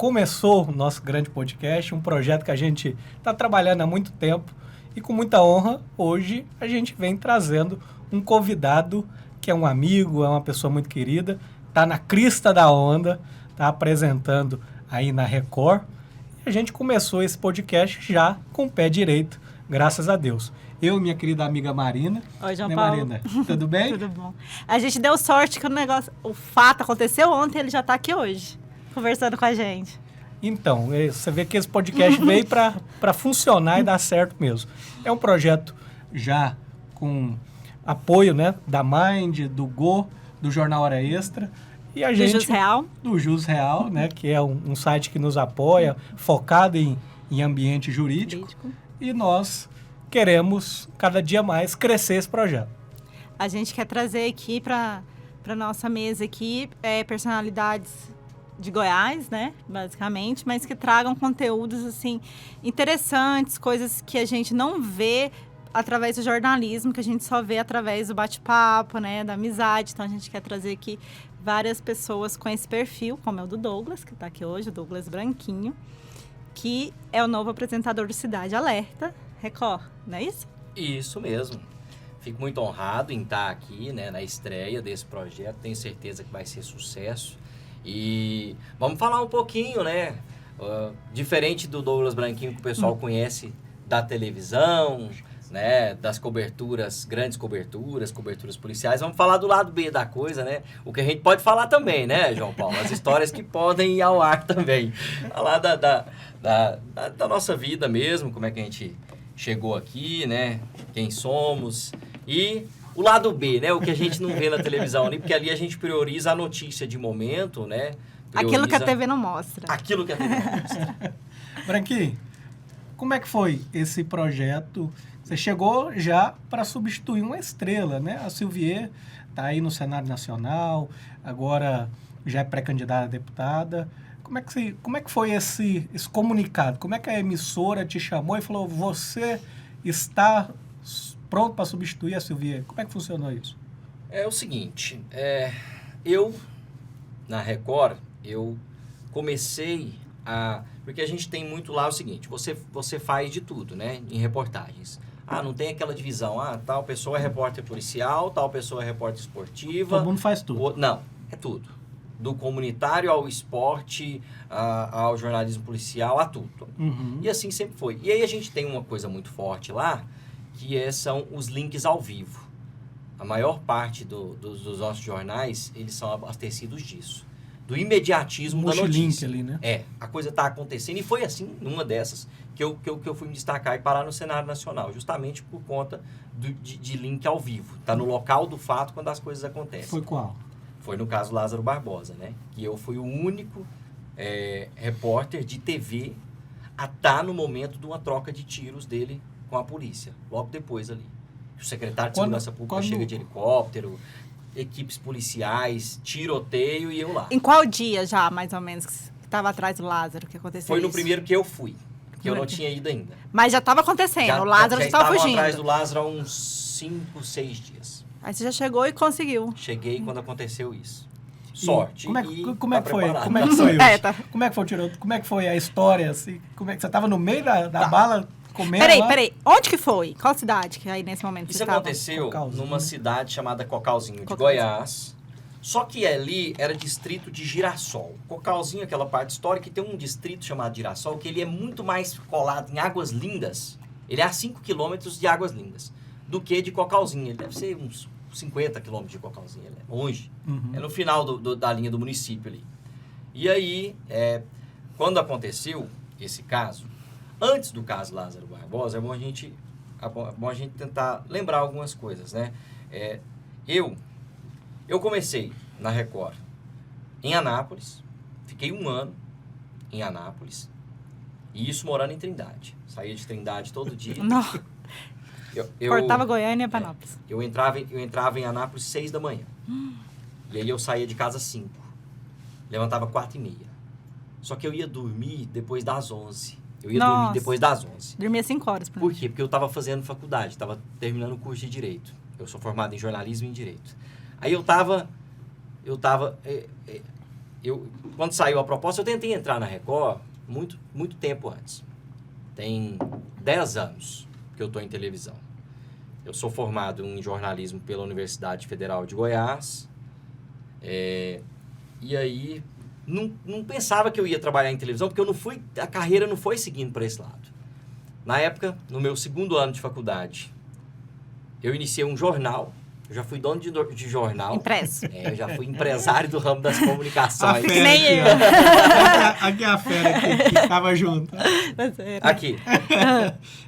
começou o nosso grande podcast, um projeto que a gente está trabalhando há muito tempo e com muita honra, hoje a gente vem trazendo um convidado que é um amigo, é uma pessoa muito querida, está na crista da onda, está apresentando aí na Record. E a gente começou esse podcast já com o pé direito, graças a Deus. Eu e minha querida amiga Marina. Oi, João né, Paulo. Marina? Tudo bem? Tudo bom. A gente deu sorte que o fato aconteceu ontem, ele já está aqui hoje, conversando com a gente. Então, você vê que esse podcast veio para funcionar e dar certo mesmo. É um projeto já com apoio, né, da Mind, do Go, do Jornal Hora Extra. E a Do gente, Jus Real. Do Jus Real, né, que é um site que nos apoia, focado em ambiente jurídico. E nós queremos, cada dia mais, crescer esse projeto. A gente quer trazer aqui para nossa mesa aqui personalidades de Goiás, né, basicamente, mas que tragam conteúdos, assim, interessantes, coisas que a gente não vê através do jornalismo, que a gente só vê através do bate-papo, né, da amizade. Então, a gente quer trazer aqui várias pessoas com esse perfil, como é o do Douglas, que está aqui hoje, o Douglas Branquinho, que é o novo apresentador do Cidade Alerta, Record, não é isso? Isso mesmo. Fico muito honrado em estar aqui, né, na estreia desse projeto. Tenho certeza que vai ser sucesso. E vamos falar um pouquinho, né? Diferente do Douglas Branquinho que o pessoal conhece da televisão, né? Das coberturas, grandes coberturas policiais. Vamos falar do lado B da coisa, né? O que a gente pode falar também, né, João Paulo? As histórias que podem ir ao ar também. Falar da nossa vida mesmo, como é que a gente chegou aqui, né? Quem somos e o lado B, né? O que a gente não vê na televisão ali, porque ali a gente prioriza a notícia de momento, né? Aquilo que a TV não mostra. Aquilo que a TV não mostra. Branquinho, como é que foi esse projeto? Você chegou já para substituir uma estrela, né? A Silvier está aí no Senado Nacional, agora já é pré-candidata a deputada. Como é que foi esse comunicado? Como é que a emissora te chamou e falou, você está pronto para substituir a Silvier? Como é que funcionou isso? É o seguinte, eu, na Record, eu comecei a... Porque a gente tem muito lá o seguinte, você faz de tudo, né, em reportagens. Não tem aquela divisão, tal pessoa é repórter policial, tal pessoa é repórter esportiva. Todo mundo faz tudo. Não, é tudo. Do comunitário ao esporte, ao jornalismo policial, a tudo. Uhum. E assim sempre foi. E aí a gente tem uma coisa muito forte lá, que são os links ao vivo. A maior parte dos nossos jornais, eles são abastecidos disso. Do imediatismo da notícia. Ali, né? A coisa está acontecendo. E foi assim, numa dessas, que eu fui me destacar e parar no Senado Nacional, justamente por conta de link ao vivo. Está no local do fato quando as coisas acontecem. Foi qual? Foi no caso Lázaro Barbosa, né? Que eu fui o único repórter de TV a estar no momento de uma troca de tiros dele com a polícia, logo depois ali. O secretário de Segurança Pública chega de helicóptero, equipes policiais, tiroteio e eu lá. Em qual dia já, mais ou menos, que estava atrás do Lázaro, que aconteceu Foi no isso? primeiro que eu fui, que eu não tinha ido ainda. Mas já estava acontecendo, o Lázaro já estava fugindo. atrás do Lázaro há uns 5, 6 dias. Aí você já chegou e conseguiu. Cheguei quando aconteceu isso. Sorte. Como é que foi? Como é que foi o tiroteio? Como é que foi a história? Assim? Como é que você estava no meio da bala comendo? Peraí. Onde que foi? Qual cidade que aí nesse momento Isso você estava? aconteceu Cocalzinho, numa cidade chamada Cocalzinho, de Goiás. Só que ali era distrito de Girassol. Cocalzinho, aquela parte histórica, tem um distrito chamado Girassol, que ele é muito mais colado em Águas Lindas. Ele é a 5 quilômetros de Águas Lindas do que de Cocalzinho. Ele deve ser uns 50 quilômetros de Cocalzinho. Ele é longe. Uhum. É no final da linha do município ali. E aí, quando aconteceu esse caso, antes do caso Lázaro Barbosa, é bom a gente tentar lembrar algumas coisas, né? Eu comecei na Record em Anápolis, fiquei 1 ano em Anápolis, e isso morando em Trindade. Saía de Trindade todo dia. Não. Cortava Goiânia para Anápolis. Eu entrava em Anápolis 6 da manhã. E aí eu saía de casa 5. Levantava 4h30. Só que eu ia dormir depois das 11. Eu ia dormir depois das 11. Dormia 5 horas. Por quê? Porque eu estava fazendo faculdade, estava terminando o curso de Direito. Eu sou formado em jornalismo e em Direito. Aí eu estava quando saiu a proposta, eu tentei entrar na Record muito tempo antes. Tem 10 anos que eu estou em televisão. Eu sou formado em jornalismo pela Universidade Federal de Goiás. E aí, não pensava que eu ia trabalhar em televisão, porque a carreira não foi seguindo para esse lado. Na época, no meu 2º ano de faculdade, eu iniciei um jornal. Eu já fui dono de jornal. Impresso. Eu já fui empresário do ramo das comunicações. Que nem eu. Aqui é a fera que estava junto. Aqui.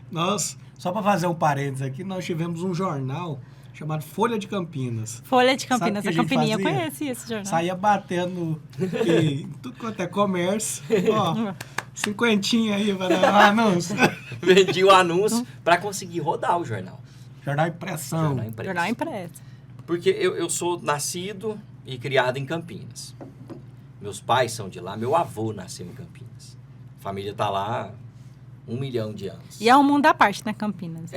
Nós, só para fazer um parênteses aqui, nós tivemos um jornal chamado Folha de Campinas. Folha de Campinas. Sabe o que A Campininha, eu fazia? conheci esse jornal. Saía batendo em tudo quanto é comércio. Ó, 50 aí para dar um anúncio. Vendi o anúncio para conseguir rodar o jornal. Jornal Impressão. Jornal impresso. Jornal impresso. Porque eu sou nascido e criado em Campinas. Meus pais são de lá, meu avô nasceu em Campinas. A família está lá 1 milhão de anos. E é um mundo à parte, né, Campinas?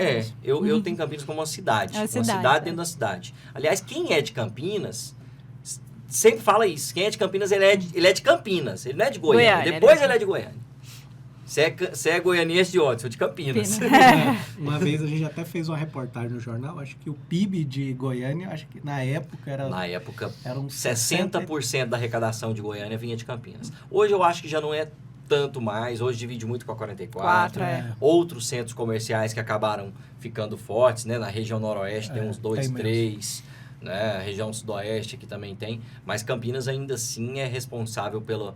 Eu tenho Campinas como uma cidade. É uma uma cidade, cidade dentro da cidade. Aliás, quem é de Campinas sempre fala isso. Quem é de Campinas, ele é de Campinas. Ele não é de Goiânia. Depois ele é de Goiânia. Você é goianiense de onde? Sou de Campinas. Uma vez a gente até fez uma reportagem no jornal, acho que o PIB de Goiânia, acho que na época era... Na época, era uns 60% da arrecadação de Goiânia vinha de Campinas. Hoje eu acho que já não é tanto mais, hoje divide muito com a 44. Outros centros comerciais que acabaram ficando fortes, né? Na região noroeste tem uns 2, 3, né? A região sudoeste aqui também tem, mas Campinas ainda assim é responsável pela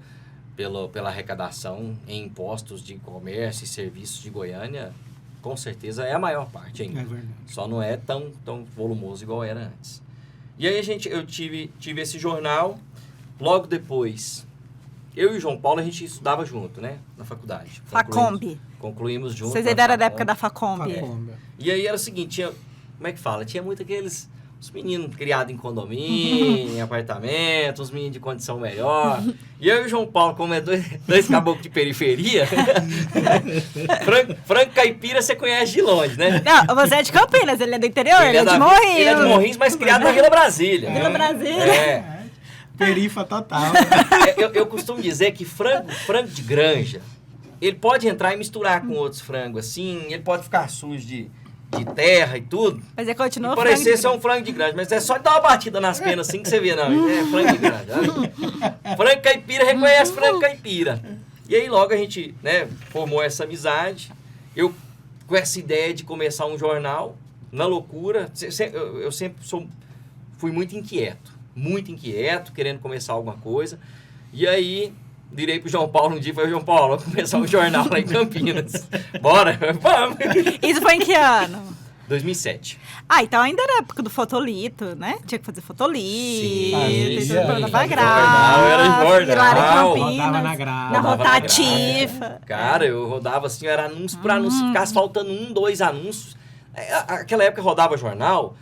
arrecadação em impostos de comércio e serviços de Goiânia, com certeza é a maior parte ainda. É verdade. Só não é tão volumoso igual era antes. E aí eu tive esse jornal, logo depois, eu e o João Paulo, a gente estudava junto, né? Na faculdade. Facombi. Concluímos juntos. Vocês ainda eram da época da Facombi. E aí era o seguinte, como é que fala? Tinha muito aqueles... Os meninos criados em condomínio, em apartamento, os meninos de condição melhor. E eu e o João Paulo, como é dois caboclos de periferia, Franco Caipira você conhece de longe, né? Não, você é de Campinas, ele é do interior, ele é de Morrinhos. Ele é de Morrinhos, mas criado na Vila Brasília. Vila Brasília. Perifa total. Eu costumo dizer que frango de granja, ele pode entrar e misturar com outros frangos, assim, ele pode ficar sujo de terra e tudo. Mas ele continua parecer ser um frango de granja, mas é só dar uma batida nas penas assim que você vê, não, é frango de granja. Frango caipira reconhece frango caipira. E aí logo a gente, né, formou essa amizade. Eu com essa ideia de começar um jornal, na loucura, eu sempre fui muito inquieto, querendo começar alguma coisa. E aí virei pro João Paulo um dia e falei, João Paulo, vou começar um jornal lá em Campinas. Bora? Vamos! Isso foi em que ano? 2007. Então ainda era a época do fotolito, né? Tinha que fazer fotolito, era gráfica, jornal. Rodava na grava. Na rotativa. Cara, eu rodava assim, era anúncio por anúncio, ficasse faltando 1, 2 anúncios. Aquela época rodava jornal,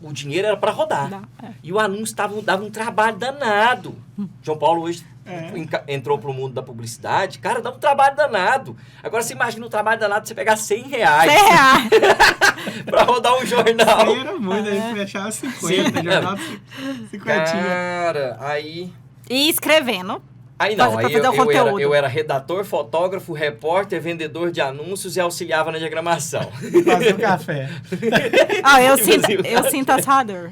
o dinheiro era para rodar. E o anúncio dava um trabalho danado. João Paulo hoje entrou pro mundo da publicidade. Cara, dá um trabalho danado. Agora você imagina um trabalho danado de você pegar R$100. Pra rodar um jornal. Isso era muito, a gente fechava 50, jornal de 50. Cara, aí... E escrevendo. Aí não, eu era redator, fotógrafo, repórter, vendedor de anúncios e auxiliava na diagramação. Fazia o café. Eu sinto assador.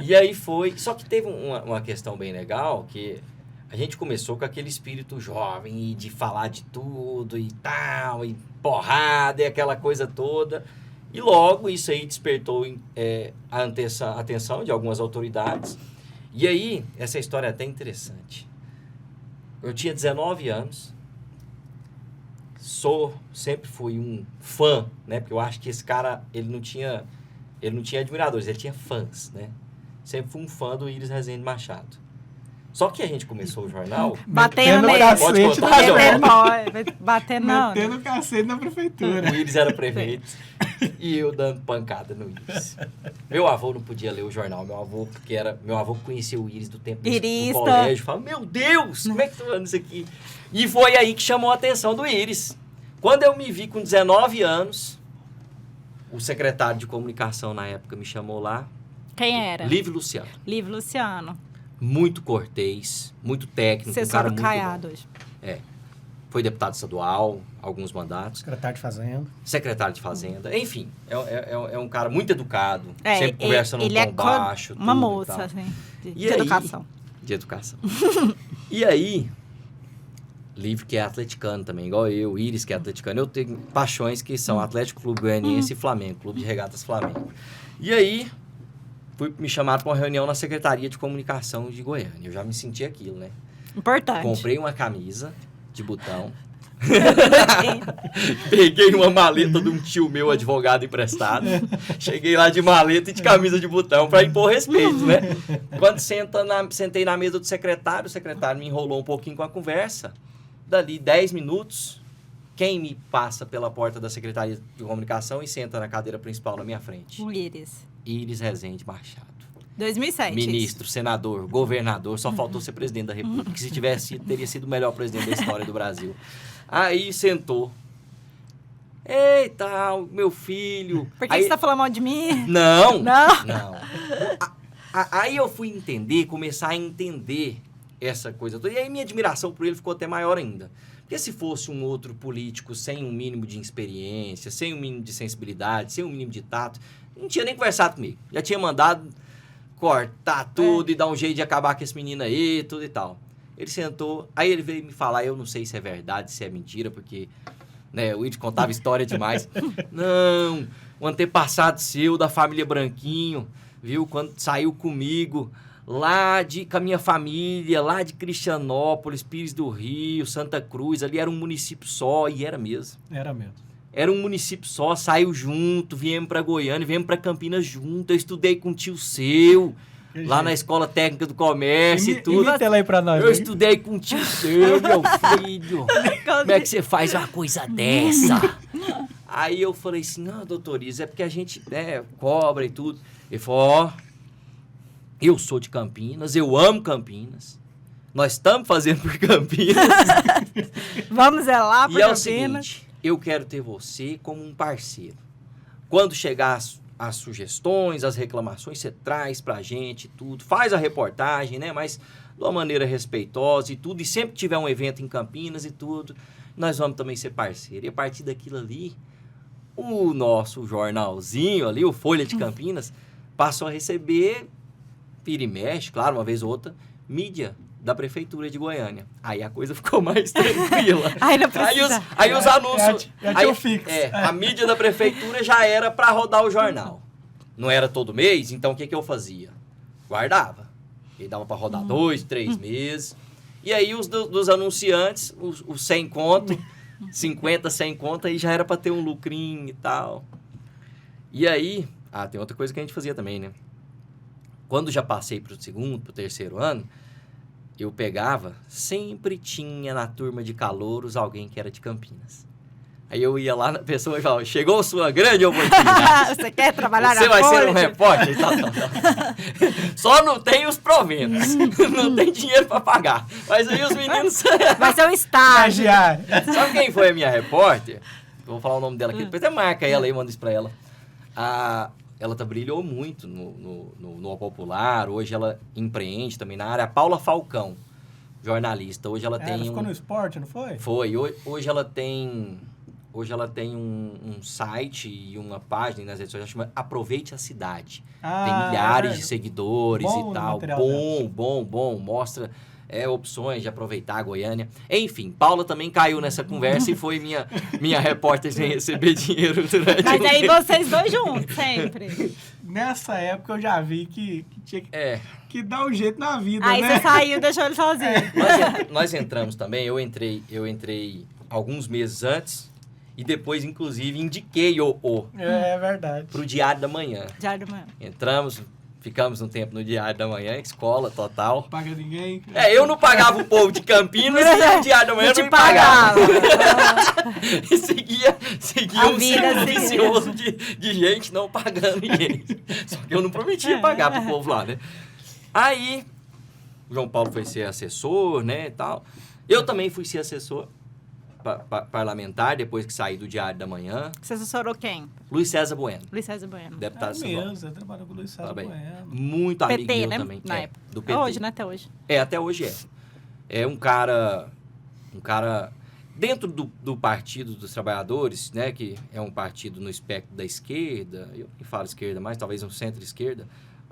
E aí foi... Só que teve uma questão bem legal, que a gente começou com aquele espírito jovem, e de falar de tudo e tal, e porrada, e aquela coisa toda. E logo isso aí despertou a atenção de algumas autoridades. E aí, essa história é até interessante. Eu tinha 19 anos, sempre fui um fã, né? Porque eu acho que esse cara, ele não tinha admiradores, ele tinha fãs, né? Sempre fui um fã do Íris Rezende Machado. Só que a gente começou o jornal... Batendo no cacete. Batendo cacete na prefeitura. O Íris era prefeito e eu dando pancada no Íris. Meu avô não podia ler o jornal. Meu avô conhecia o Íris do tempo do colégio. Falava, meu Deus, como é que tá falando isso aqui? E foi aí que chamou a atenção do Íris. Quando eu me vi com 19 anos, o secretário de comunicação na época me chamou lá. Quem era? Lívio Luciano. Lívio Luciano. muito cortês, muito técnico. Você um cara soube muito caiado bom. hoje. Foi deputado estadual, alguns mandatos. Secretário de Fazenda. Secretário de Fazenda. Enfim, é um cara muito educado. É, sempre conversa num ele tom é baixo. uma tudo e moça, tal. assim, de E aí- educação. De educação. E aí, Livre, que é atleticano também, igual eu, Iris, que é atleticano. Eu tenho paixões que são Atlético Clube Goianiense e Flamengo, Clube de Regatas Flamengo. E aí, fui me chamado para uma reunião na Secretaria de Comunicação de Goiânia. Eu já me senti aquilo, né? Importante. Comprei uma camisa de botão. Peguei uma maleta de um tio meu, advogado emprestado. Cheguei lá de maleta e de camisa de botão para impor respeito, né? Quando sentei na mesa do secretário, o secretário me enrolou um pouquinho com a conversa. Dali 10 minutos, quem me passa pela porta da Secretaria de Comunicação e senta na cadeira principal na minha frente? O Iris. Iris Rezende Machado. 2007. Ministro, senador, governador, só faltou ser presidente da República. Se tivesse sido, teria sido o melhor presidente da história do Brasil. Aí sentou. Eita, meu filho. Por que Aí, você tá falando mal de mim? Não, Não. não. Aí eu fui entender, começar a entender essa coisa toda. E aí minha admiração por ele ficou até maior ainda. Porque se fosse um outro político sem um mínimo de experiência, sem um mínimo de sensibilidade, sem um mínimo de tato, não tinha nem conversado comigo. Já tinha mandado cortar tudo e dar um jeito de acabar com esse menino aí, tudo e tal. Ele sentou, aí ele veio me falar, eu não sei se é verdade, se é mentira, porque, né, o Id contava história demais. Não, o antepassado seu, da família Branquinho, viu, quando saiu comigo, com a minha família, lá de Cristianópolis, Pires do Rio, Santa Cruz, ali era um município só, e era mesmo. Era mesmo. Era um município só, saiu junto, viemos pra Goiânia, viemos pra Campinas junto, eu estudei com um tio seu, lá na Escola Técnica do Comércio e tudo. Imita ela aí pra nós. Eu estudei com um tio seu, meu filho. Como é que você faz uma coisa dessa? Aí eu falei assim, não, doutor Iris, é porque a gente, né, cobra e tudo. Ele falou, ó, eu sou de Campinas, eu amo Campinas. Nós estamos fazendo por Campinas. Vamos lá E para é o Campinas. seguinte, eu quero ter você como um parceiro. Quando chegar as sugestões, as reclamações, você traz pra gente tudo, faz a reportagem, né? Mas de uma maneira respeitosa e tudo. E sempre que tiver um evento em Campinas e tudo, nós vamos também ser parceiro. E a partir daquilo ali, o nosso jornalzinho ali, o Folha de Campinas, passou a receber, vira e mexe, claro, uma vez ou outra, mídia da Prefeitura de Goiânia. Aí a coisa ficou mais tranquila. Aí não precisa. Aí os anúncios... Já aí, tinha o fixo. a mídia da Prefeitura já era para rodar o jornal. Não era todo mês, então o que eu fazia? Guardava. E dava para rodar 2, 3 meses. E aí os dos anunciantes, os 100 conto, 50, 100 conto, aí já era para ter um lucrinho e tal. E aí... tem outra coisa que a gente fazia também, né? Quando já passei pro segundo, pro terceiro ano, eu pegava, sempre tinha na turma de calouros alguém que era de Campinas. Aí eu ia lá na pessoa e falava, chegou sua grande oportunidade. Você quer trabalhar Você na vai ser Folha? um repórter? Tal. Só não tem os proventos. Não tem dinheiro para pagar. Mas aí os meninos... Vai ser um estágio. Estagiário. Sabe quem foi a minha repórter? Eu vou falar o nome dela aqui, depois até marca ela aí, manda isso pra ela. Ela brilhou muito no Popular, hoje ela empreende também na área. A Paula Falcão, jornalista, hoje ela tem Ela ficou no esporte, não foi? Foi, hoje ela tem um site e uma página nas redes sociais, chama Aproveite a Cidade. Tem milhares de seguidores Bom e tal. material Bom. Mostra opções de aproveitar a Goiânia. Enfim, Paula também caiu nessa conversa e foi minha repórter sem receber dinheiro durante Mas um aí tempo. vocês dois juntos, sempre. Nessa época eu já vi que tinha que dar um jeito na vida, Aí né? você saiu e deixou ele sozinho. Nós entramos também, eu entrei alguns meses antes e depois, inclusive, indiquei É verdade. pro Diário da Manhã. Diário do Manhã. Entramos, ficamos um tempo no Diário da Manhã, escola total. Paga ninguém. Eu não pagava o povo de Campinas e o Diário da Manhã não me pagava. E seguia A um vida ciclo assim. vicioso de gente não pagando ninguém. Só que eu não prometia pagar pro povo lá, né? Aí, o João Paulo foi ser assessor, né, e tal. Eu também fui ser assessor. parlamentar, depois que saí do Diário da Manhã. Você assessorou quem? Luiz César Bueno. Luiz César Bueno. Deputado mesmo, você trabalhou com o Luiz César Bueno. Muito amigo PT, meu né? também. Na época. Do PT. Hoje, né? Até hoje. Até hoje é. É um cara dentro do Partido dos Trabalhadores, né, que é um partido no espectro da esquerda, eu nem falo esquerda mais, talvez um centro-esquerda,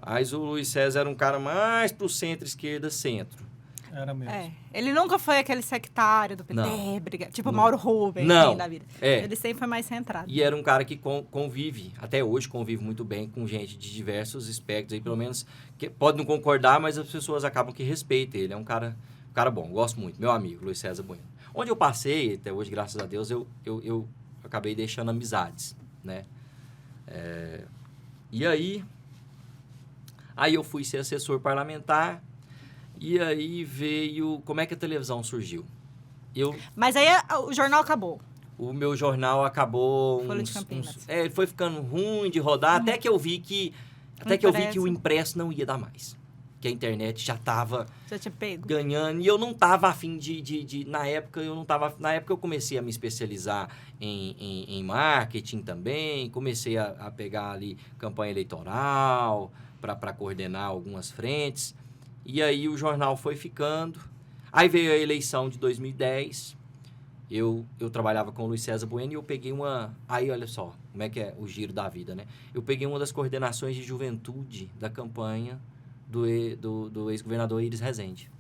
mas o Luiz César era um cara mais pro centro-esquerda-centro. Era mesmo. Ele nunca foi aquele sectário do PT, Não. tipo Mauro Rubens, Não. assim, da vida. É. Ele sempre foi mais centrado. E era um cara que convive, até hoje convive muito bem com gente de diversos espectros, aí pelo menos, que pode não concordar, mas as pessoas acabam que respeitam ele. É um cara bom, gosto muito, meu amigo, Luiz César Bueno. Onde eu passei, até hoje, graças a Deus, eu acabei deixando amizades, né? E aí eu fui ser assessor parlamentar, e aí veio... Como é que a televisão surgiu? Mas aí o jornal acabou. O meu jornal acabou... Folha de Campinas. Ele foi ficando ruim de rodar, até que eu vi que o impresso não ia dar mais. Que a internet já estava ganhando. E eu não estava afim na época, Na época eu comecei a me especializar em marketing também. Comecei a pegar ali campanha eleitoral para coordenar algumas frentes. E aí o jornal foi ficando. Aí veio a eleição de 2010. Eu trabalhava com o Luiz César Bueno e eu peguei uma... Aí, olha só, como é que é o giro da vida, né? Eu peguei uma das coordenações de juventude da campanha do ex-governador Iris Rezende.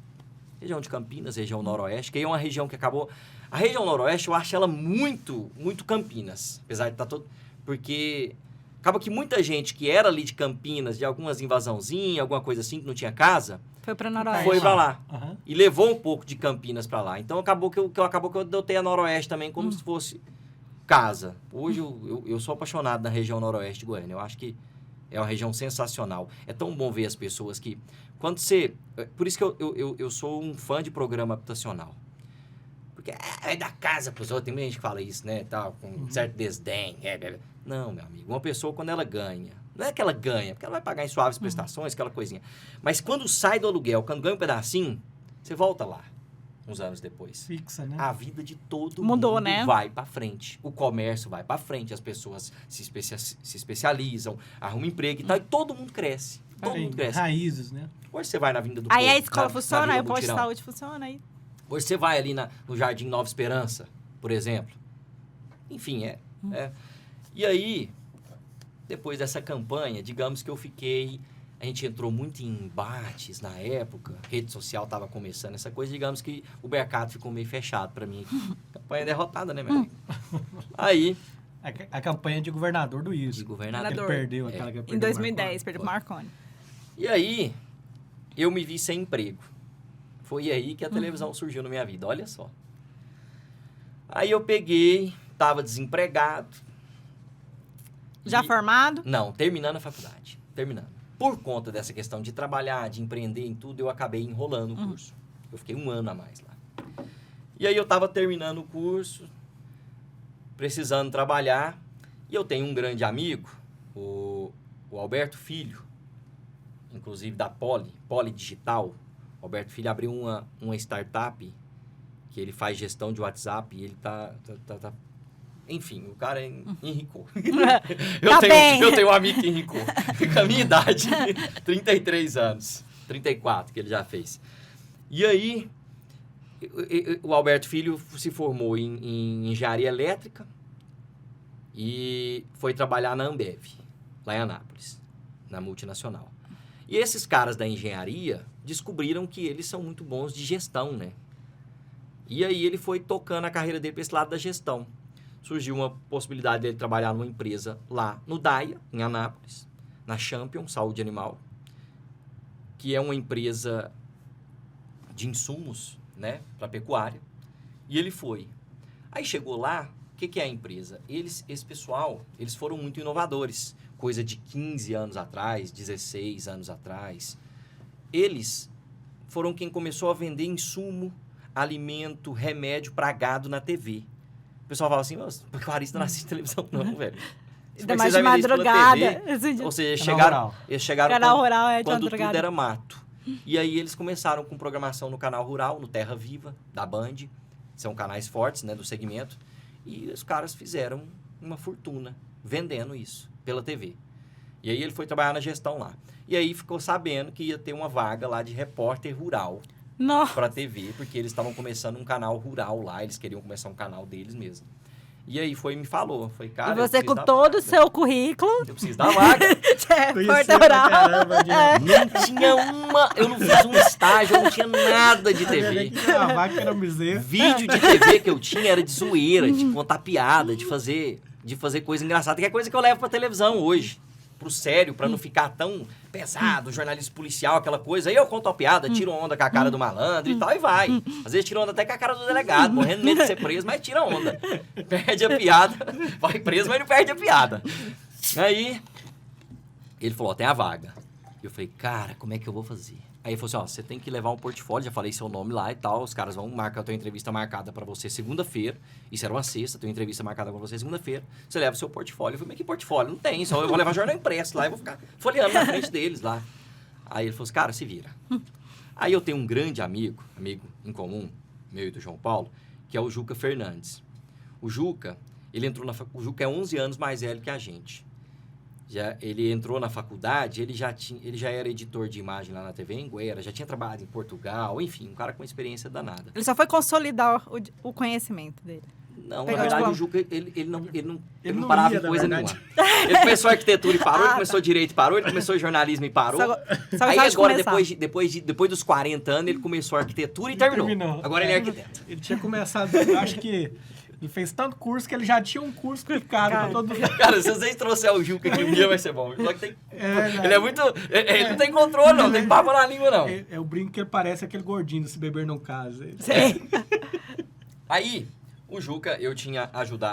Região de Campinas, região noroeste, que é uma região que acabou... A região noroeste, eu acho ela muito, muito Campinas, apesar de estar todo... Porque acaba que muita gente que era ali de Campinas, de algumas invasãozinhas, alguma coisa assim, que não tinha casa... Foi para noroeste. Foi para lá. Uhum. E levou um pouco de Campinas para lá. Então, acabou que eu adotei a noroeste também como se fosse casa. Hoje, eu sou apaixonado na região noroeste de Goiânia. Eu acho que é uma região sensacional. É tão bom ver as pessoas que... Quando você... Por isso que eu sou um fã de programa habitacional. Porque é da casa pros outros. Tem muita gente que fala isso, né? Tal, com certo desdém. Não, meu amigo. Uma pessoa, quando ela ganha... Não é que ela ganha, porque ela vai pagar em suaves prestações, aquela coisinha. Mas quando sai do aluguel, quando ganha um pedacinho, você volta lá, uns anos depois. Fixa, né? A vida de todo Mudou, mundo né? vai para frente. O comércio vai para frente, as pessoas se especializam, arrumam emprego e tal, e todo mundo cresce. Todo mundo cresce. Raízes, né? Hoje você vai na Vinda do Aí Povo, a escola funciona, aí o posto de Mutirão. saúde funciona, aí... Hoje você vai ali no Jardim Nova Esperança, por exemplo. Enfim, E aí... Depois dessa campanha, digamos que a gente entrou muito em embates na época, rede social estava começando essa coisa, digamos que o mercado ficou meio fechado para mim. Campanha derrotada, né, meu amigo? Aí... A campanha de governador do Iris. De governador. Ele perdeu aquela campanha. Em 2010, perdeu o Marconi. E aí, eu me vi sem emprego. Foi aí que a televisão surgiu na minha vida, olha só. Aí eu peguei, estava desempregado. Já formado? Não, terminando a faculdade. Terminando. Por conta dessa questão de trabalhar, de empreender em tudo, eu acabei enrolando o curso. Eu fiquei 1 ano a mais lá. E aí eu estava terminando o curso, precisando trabalhar, e eu tenho um grande amigo, o Alberto Filho, inclusive da Poli Digital. O Alberto Filho abriu uma startup que ele faz gestão de WhatsApp e ele tá enfim, o cara enricou. Eu tenho um amigo que enricou. Com a minha idade, 33 anos. 34 que ele já fez. E aí, o Alberto Filho se formou em engenharia elétrica e foi trabalhar na Ambev, lá em Anápolis, na multinacional. E esses caras da engenharia descobriram que eles são muito bons de gestão, né? E aí ele foi tocando a carreira dele para esse lado da gestão. Surgiu uma possibilidade dele trabalhar numa empresa lá no DAIA, em Anápolis, na Champion Saúde Animal, que é uma empresa de insumos, né, para pecuária. E ele foi. Aí chegou lá, o que é a empresa? Esse pessoal, eles foram muito inovadores. Coisa de 15 anos atrás, 16 anos atrás. Eles foram quem começou a vender insumo, alimento, remédio para gado na TV. O pessoal fala assim, mas pecuarista não assiste televisão não, velho. Ainda mais de madrugada. Ou seja, eles chegaram Canal Rural é de quando madrugada. tudo era mato. E aí eles começaram com programação no Canal Rural, no Terra Viva, da Band, são canais fortes, né, do segmento, e os caras fizeram uma fortuna vendendo isso pela TV. E aí ele foi trabalhar na gestão lá. E aí ficou sabendo que ia ter uma vaga lá de repórter rural Nossa. para TV, porque eles estavam começando um canal rural lá, eles queriam começar um canal deles mesmo. E aí foi e me falou, foi, cara, E você eu com preciso da todo o vaga. seu currículo, Eu preciso da vaga. repórter rural. Não tinha uma, eu não fiz um estágio, eu não tinha nada de TV. A vaca era bezerro. Vídeo de TV que eu tinha era de zoeira, de contar piada, de fazer coisa engraçada, que é coisa que eu levo pra televisão hoje. Pro sério, pra não ficar tão pesado, jornalismo policial, aquela coisa. Aí eu conto a piada, tiro onda com a cara do malandro e tal, e vai. Às vezes tiro onda até com a cara do delegado, morrendo de medo de ser preso, mas tira onda. Perde a piada, vai preso, mas não perde a piada. Aí, ele falou, ó, tem a vaga. E eu falei, cara, como é que eu vou fazer? Aí ele falou assim, ó, você tem que levar um portfólio, já falei seu nome lá e tal, os caras vão marcar a tua entrevista marcada pra você segunda-feira, isso era uma sexta, tua entrevista marcada pra você segunda-feira, você leva o seu portfólio. Eu falei, mas que portfólio? Não tem, só eu vou levar jornal impresso lá e vou ficar folheando na frente deles lá. Aí ele falou assim, cara, se vira. Aí eu tenho um grande amigo em comum, meu e do João Paulo, que é o Juca Fernandes. O Juca, o Juca é 11 anos mais velho que a gente. Ele entrou na faculdade, ele já era editor de imagem lá na TV Anguera, já tinha trabalhado em Portugal, enfim, um cara com experiência danada. Ele só foi consolidar o conhecimento dele. Não, Pegar na verdade, diploma. o Juca, ele não parava ia, em na coisa verdade. nenhuma. Ele começou arquitetura e parou, ele Ah, começou direito e parou, ele começou jornalismo e parou. Só Aí gostava de agora, começar. depois dos 40 anos, ele começou arquitetura e terminou. Agora ele é arquiteto. Ele tinha começado, eu acho que ele fez tanto curso que ele já tinha um curso picado pra todo mundo. Cara, se vocês trouxerem o Juca aqui um dia, vai ser bom. Só que É, ele é muito... Ele não tem controle, não. Tem papo na língua, não. é o brinco que ele parece aquele gordinho do Se Beber Não Casa. Sim. Aí, o Juca, eu tinha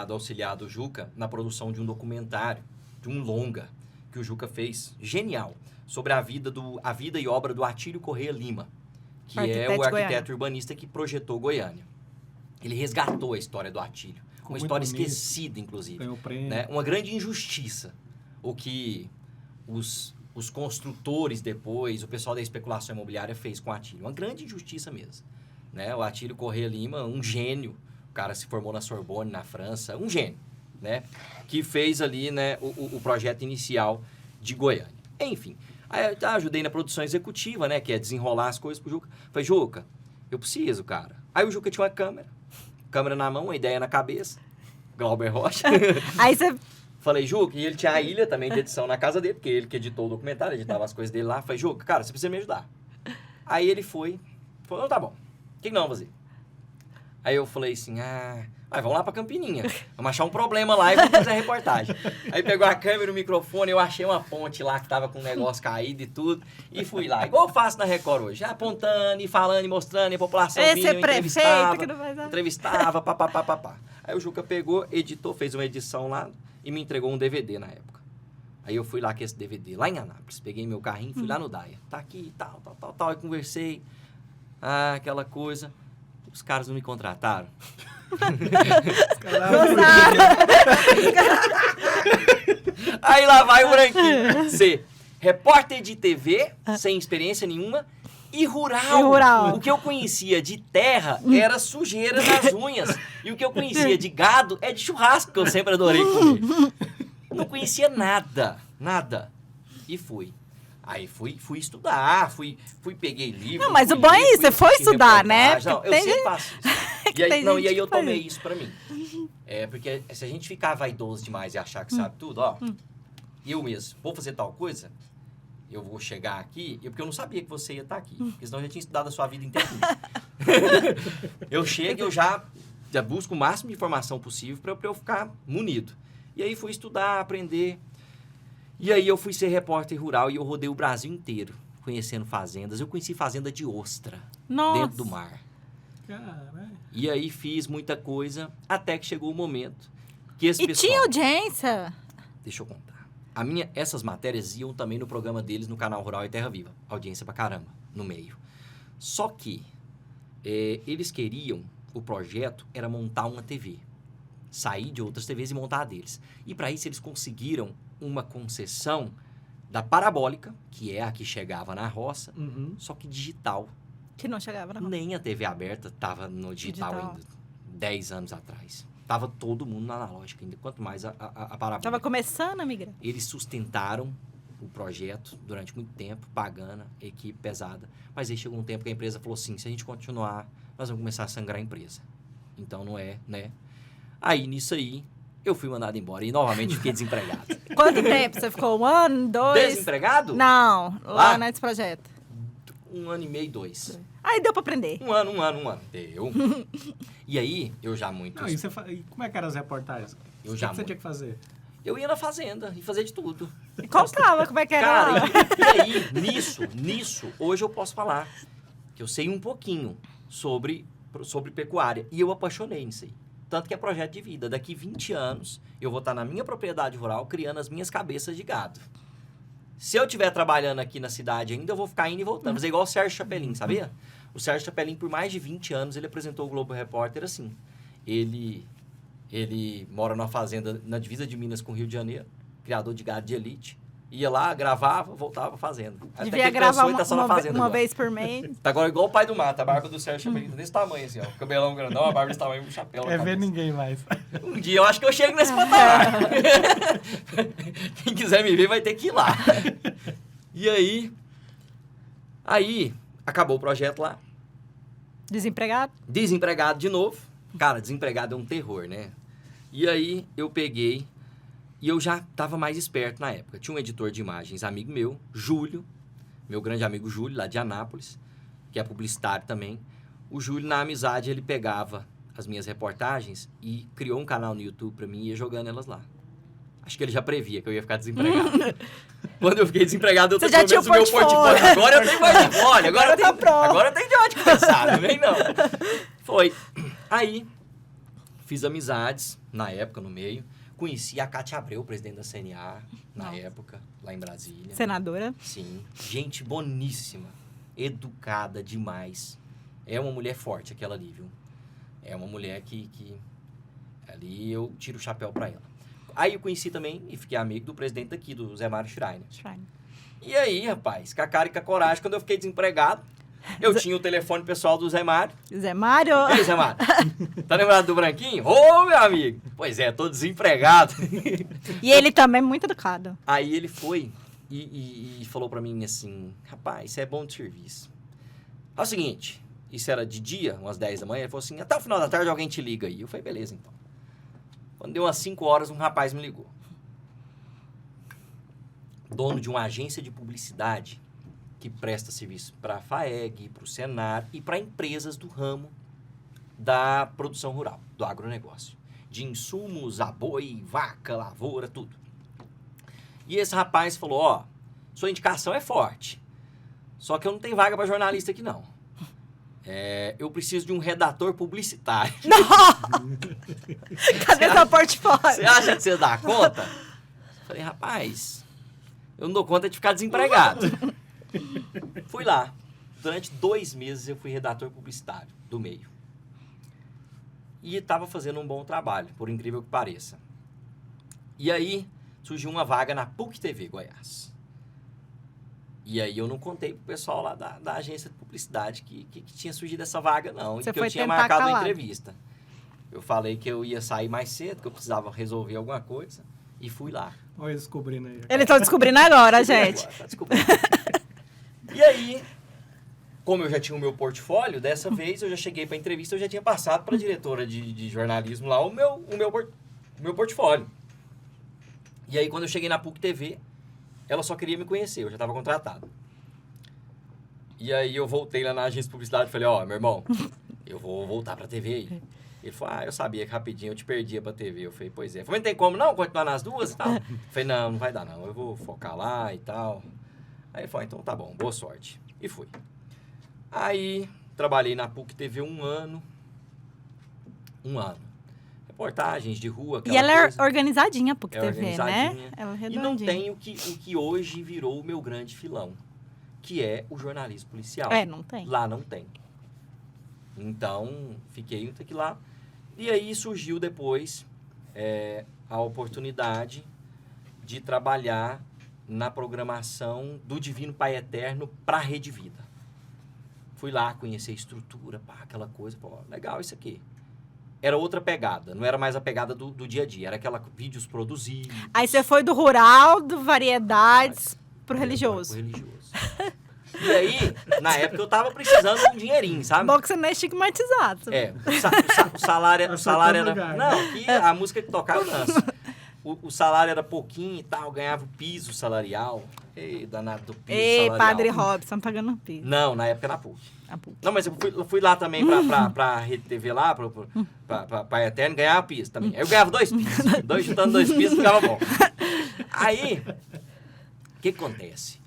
auxiliado o Juca na produção de um documentário, de um longa, que o Juca fez, genial, sobre a vida e obra do Atílio Corrêa Lima, que é o arquiteto urbanista que projetou Goiânia. Ele resgatou a história do Atílio, uma história esquecida, inclusive. Ganhou prêmio. Né? Uma grande injustiça, o que os construtores depois, o pessoal da especulação imobiliária fez com o Atílio. Uma grande injustiça mesmo. Né? O Atílio Corrêa Lima, um gênio, o cara se formou na Sorbonne, na França, um gênio, né? Que fez ali, né, o projeto inicial de Goiânia. Enfim, aí eu ajudei na produção executiva, né, que é desenrolar as coisas pro Juca. Falei, Juca, eu preciso, cara. Aí o Juca tinha uma câmera na mão, uma ideia na cabeça, Glauber Rocha. Aí você... Falei, Juca, e ele tinha a ilha também de edição na casa dele, porque ele que editou o documentário, editava as coisas dele lá. Falei, Juca, cara, você precisa me ajudar. Aí ele falou, não, tá bom, o que nós vamos fazer? Aí eu falei assim, vamos lá pra Campininha, vamos achar um problema lá e vamos fazer a reportagem. Aí pegou a câmera, o microfone, eu achei uma ponte lá que tava com um negócio caído e tudo, e fui lá, igual eu faço na Record hoje, apontando e falando e mostrando, e a população vinha, eu entrevistava, papapá. Aí o Juca pegou, editou, fez uma edição lá e me entregou um DVD na época. Aí eu fui lá com esse DVD, lá em Anápolis, peguei meu carrinho, fui lá no Daia, tá aqui, tal, aí conversei, aquela coisa... Os caras não me contrataram. Aí lá vai o branquinho. Ser repórter de TV, sem experiência nenhuma, e rural. O que eu conhecia de terra era sujeira nas unhas. E o que eu conhecia de gado é de churrasco, que eu sempre adorei comer. Não conhecia nada. E fui. Aí fui estudar, peguei livro. Não, mas o bom é isso, você foi estudar, né? Não, eu sempre faço isso. E aí eu tomei isso pra mim. Porque se a gente ficar vaidoso demais e achar que sabe tudo, eu mesmo vou fazer tal coisa, eu vou chegar aqui, porque eu não sabia que você ia estar aqui, porque senão eu já tinha estudado a sua vida inteira. Eu chego, eu já busco o máximo de informação possível pra eu ficar munido. E aí fui estudar, aprender. E aí eu fui ser repórter rural e eu rodei o Brasil inteiro, conhecendo fazendas. Eu conheci fazenda de ostra, dentro do mar. Caralho. E aí fiz muita coisa, até que chegou o momento que esse pessoal... tinha audiência? Deixa eu contar. Essas matérias iam também no programa deles, no canal Rural e Terra Viva. Audiência pra caramba, no meio. Só que eles queriam, o projeto era montar uma TV. Sair de outras TVs e montar a deles. E para isso eles conseguiram uma concessão da parabólica, que é a que chegava na roça, só que digital. Que não chegava na roça. Nem a TV aberta estava no digital ainda. 10 anos atrás. Tava todo mundo na analógica ainda, quanto mais a parabólica. Tava começando a migrar. Eles sustentaram o projeto durante muito tempo, pagando, equipe pesada. Mas aí chegou um tempo que a empresa falou assim, se a gente continuar, nós vamos começar a sangrar a empresa. Então não é, né? Aí, nisso aí, eu fui mandado embora e novamente fiquei desempregado. Quanto tempo? Você ficou 1 ano, 2? Desempregado? Não, lá Lá? nesse projeto. 1 ano e meio, 2. Aí deu pra aprender. Um ano. Deu. E aí, eu já muito... Não, e como é que eram as reportagens? Eu O já que você muito. tinha que fazer? Eu ia na fazenda e fazia de tudo. E contava como é que era. Cara, lá. e aí, nisso, hoje eu posso falar que eu sei um pouquinho sobre pecuária. E eu apaixonei nisso aí. Tanto que é projeto de vida. Daqui 20 anos, eu vou estar na minha propriedade rural criando as minhas cabeças de gado. Se eu estiver trabalhando aqui na cidade ainda, eu vou ficar indo e voltando. Fazer igual o Sérgio Chapelin, sabia? O Sérgio Chapelin, por mais de 20 anos, ele apresentou o Globo Repórter assim. Ele mora numa fazenda na divisa de Minas com o Rio de Janeiro, criador de gado de elite. Ia lá, gravava, voltava pra fazenda. Até que Devia ele gravar cansou e tá só na fazenda uma agora. vez por mês. Tá agora igual o pai do mato, a barba do Sérgio Chapelin tá desse tamanho assim, ó. Cabelão grandão, a barba desse tamanho, um chapéu na É ver cabeça. ninguém mais. Um dia eu acho que eu chego nesse patamar. Quem quiser me ver vai ter que ir lá. E aí acabou o projeto lá. Desempregado? Desempregado de novo. Cara, desempregado é um terror, né? E aí eu peguei e eu já tava mais esperto na época. Tinha um editor de imagens, amigo meu, Júlio, meu grande amigo Júlio, lá de Anápolis, que é publicitário também. O Júlio, na amizade, ele pegava as minhas reportagens e criou um canal no YouTube pra mim e ia jogando elas lá. Acho que ele já previa que eu ia ficar desempregado. Quando eu fiquei desempregado, eu Você tô já tinha o meu portfólio. Agora eu tenho portfólio. Agora tem de onde começar, não vem não. Foi. Aí, fiz amizades, na época, no meio. Conheci a Cátia Abreu, presidente da CNA, na época, lá em Brasília. Senadora. Sim. Gente boníssima. Educada demais. É uma mulher forte, aquela ali, viu? É uma mulher que ali eu tiro o chapéu pra ela. Aí eu conheci também e fiquei amigo do presidente daqui, do Zé Mário Schreiner. E aí, rapaz, com a cara e com a coragem, quando eu fiquei desempregado, eu tinha o telefone pessoal do Zé Mário. Zé Mário. Ei, Zé Mário, tá lembrado do Branquinho? Ô, meu amigo! Pois é, tô desempregado. E ele também é muito educado. Aí ele foi e falou pra mim assim, rapaz, isso é bom de serviço. É o seguinte, isso era de dia, umas 10 da manhã, ele falou assim, até o final da tarde alguém te liga aí. Eu falei, beleza, então. Quando deu umas 5 horas, um rapaz me ligou. Dono de uma agência de publicidade que presta serviço para a FAEG, para o Senar e para empresas do ramo da produção rural, do agronegócio. De insumos, a boi, vaca, lavoura, tudo. E esse rapaz falou, ó, sua indicação é forte, só que eu não tenho vaga para jornalista aqui não. Eu preciso de um redator publicitário. Cadê seu portfólio? Você acha que você dá conta? Falei, rapaz, eu não dou conta de ficar desempregado. Fui lá. Durante 2 meses eu fui redator publicitário do meio. E estava fazendo um bom trabalho, por incrível que pareça. E aí surgiu uma vaga na PUC TV Goiás. E aí eu não contei pro pessoal lá da agência de publicidade que tinha surgido essa vaga, não. Você e que foi eu tinha tentar marcado uma calado. entrevista. Eu falei que eu ia sair mais cedo, que eu precisava resolver alguma coisa. E fui lá. Olha eles descobrindo aí. Eles estão descobrindo agora, gente. Agora, tá descobrindo. E aí, como eu já tinha o meu portfólio, dessa vez eu já cheguei pra entrevista, eu já tinha passado pra diretora de jornalismo lá o meu portfólio. E aí, quando eu cheguei na PUC TV, ela só queria me conhecer, eu já estava contratado. E aí eu voltei lá na agência de publicidade e falei, ó, meu irmão, eu vou voltar pra TV aí. Ele falou, eu sabia que rapidinho eu te perdia pra TV. Eu falei, pois é. Eu falei, não tem como não continuar nas duas e tal? Eu falei, não vai dar não, eu vou focar lá e tal. Aí ele falou, então tá bom, boa sorte. E fui. Aí, trabalhei na PUC TV 1 ano. 1 ano. Reportagens de rua, E ela coisa. é organizadinha, a PUC É TV, organizadinha. né? Ela é E não redondinha. tem o que hoje virou o meu grande filão, que é o jornalismo policial. Não tem. Lá não tem. Então, fiquei até que lá. E aí surgiu depois a oportunidade de trabalhar na programação do Divino Pai Eterno para a Rede Vida. Fui lá conhecer a estrutura, aquela coisa. Pô, legal isso aqui. era outra pegada. Não era mais a pegada do dia a dia. Era aquela vídeos produzidos. Aí você foi do rural, do variedades, pro religioso. Pro religioso. E aí, na época, eu tava precisando de um dinheirinho, sabe? Bom que você não é estigmatizado. O salário era... lugar, Não, aqui a música que tocava eu danço. O salário era pouquinho e tal, ganhava o piso salarial. Ei, danado do piso salarial. Padre Robson pagando piso. Não, na época era PUC. A PUC. Não, mas eu fui lá também pra Rede TV lá, pra Eterno, ganhar piso também. Aí eu ganhava 2 pisos. Juntando 2 pisos, ficava bom. Aí, o que acontece?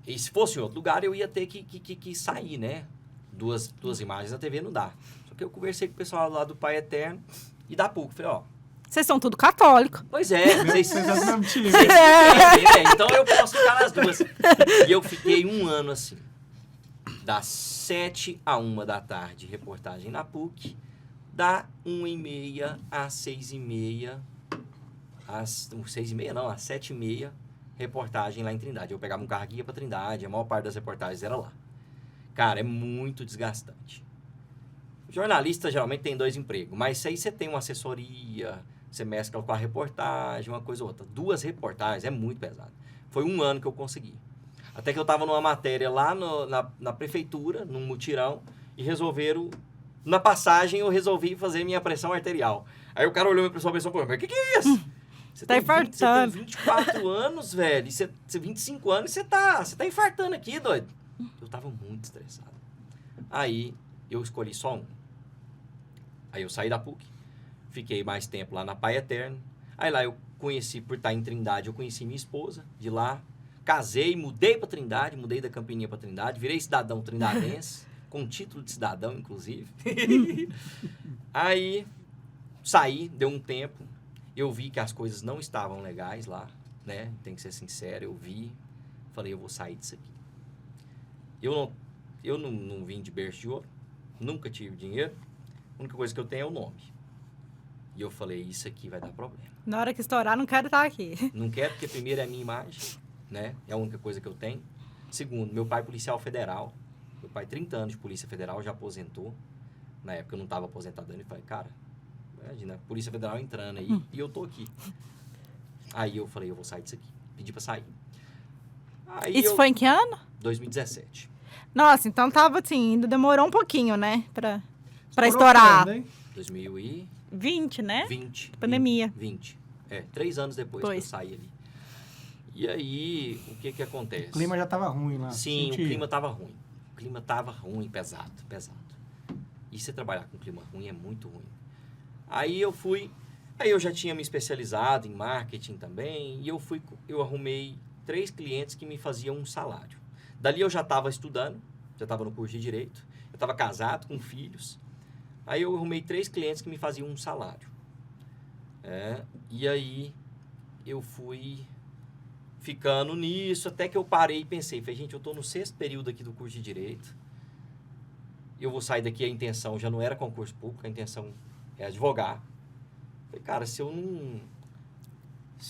E se fosse em outro lugar, eu ia ter que sair, né? Duas imagens na TV não dá. Só que eu conversei com o pessoal lá do Pai Eterno e da PUC. Falei, ó... Vocês são tudo católico. Pois é. Vocês são do mesmo time. Então eu posso ficar nas duas. E eu fiquei 1 ano assim. Das 7 a 1 da tarde, reportagem na PUC. Da 1h30 às 6h30. Às 6h30 não, às 7h30, reportagem lá em Trindade. Eu pegava um carro e ia pra Trindade, a maior parte das reportagens era lá. Cara, é muito desgastante. Jornalista geralmente tem 2 empregos, mas aí você tem uma assessoria, você mescla com a reportagem, uma coisa ou outra. 2 reportagens é muito pesado. Foi 1 ano que eu consegui. Até que eu tava numa matéria lá na prefeitura, num mutirão, e resolveram... Na passagem eu resolvi fazer minha pressão arterial. Aí o cara olhou minha pressão e falou, mas o que é isso? Você Tá infartando. Você tem 24 anos, velho, e você 25 anos e você tá infartando aqui, doido. Eu tava muito estressado. Aí eu escolhi só um. Aí eu saí da PUC, fiquei mais tempo lá na Pai Eterno. Aí lá eu conheci, por estar em Trindade, eu conheci minha esposa de lá. Casei, mudei pra Trindade, mudei da Campininha pra Trindade, virei cidadão trindadense, com título de cidadão, inclusive. Aí saí, deu um tempo, eu vi que as coisas não estavam legais lá, né? Tem que ser sincero, eu vi, falei, eu vou sair disso aqui. Eu não vim de berço de ouro, nunca tive dinheiro, a única coisa que eu tenho é o nome. E eu falei, isso aqui vai dar problema. Na hora que estourar, não quero estar aqui. Não quero, porque primeiro é a minha imagem, né? É a única coisa que eu tenho. Segundo, meu pai é policial federal. Meu pai, 30 anos de polícia federal, já aposentou. Na época eu não estava aposentado ainda. Eu falei, cara, imagina, polícia federal entrando aí e eu tô aqui. Aí eu falei, eu vou sair disso aqui. Pedi pra sair. Aí Isso foi em que ano? 2017. Nossa, então tava assim, ainda demorou um pouquinho, né? Pra Estourou estourar. quando, hein? 2020. 20, né? Pandemia. Pandemia. 20. 3 anos depois que eu saí ali. E aí, o que acontece? O clima já tava ruim lá. Sim, o clima tava ruim. O clima tava ruim, pesado. E você trabalhar com clima ruim é muito ruim. Aí eu já tinha me especializado em marketing também, e eu arrumei 3 clientes que me faziam um salário. Dali eu já estava estudando, já estava no curso de Direito, eu estava casado com filhos. Aí eu arrumei 3 clientes que me faziam um salário. E aí eu fui ficando nisso, até que eu parei e pensei, gente, eu estou no 6º período aqui do curso de Direito, eu vou sair daqui, a intenção já não era concurso público, a intenção é advogar. Falei, cara, se eu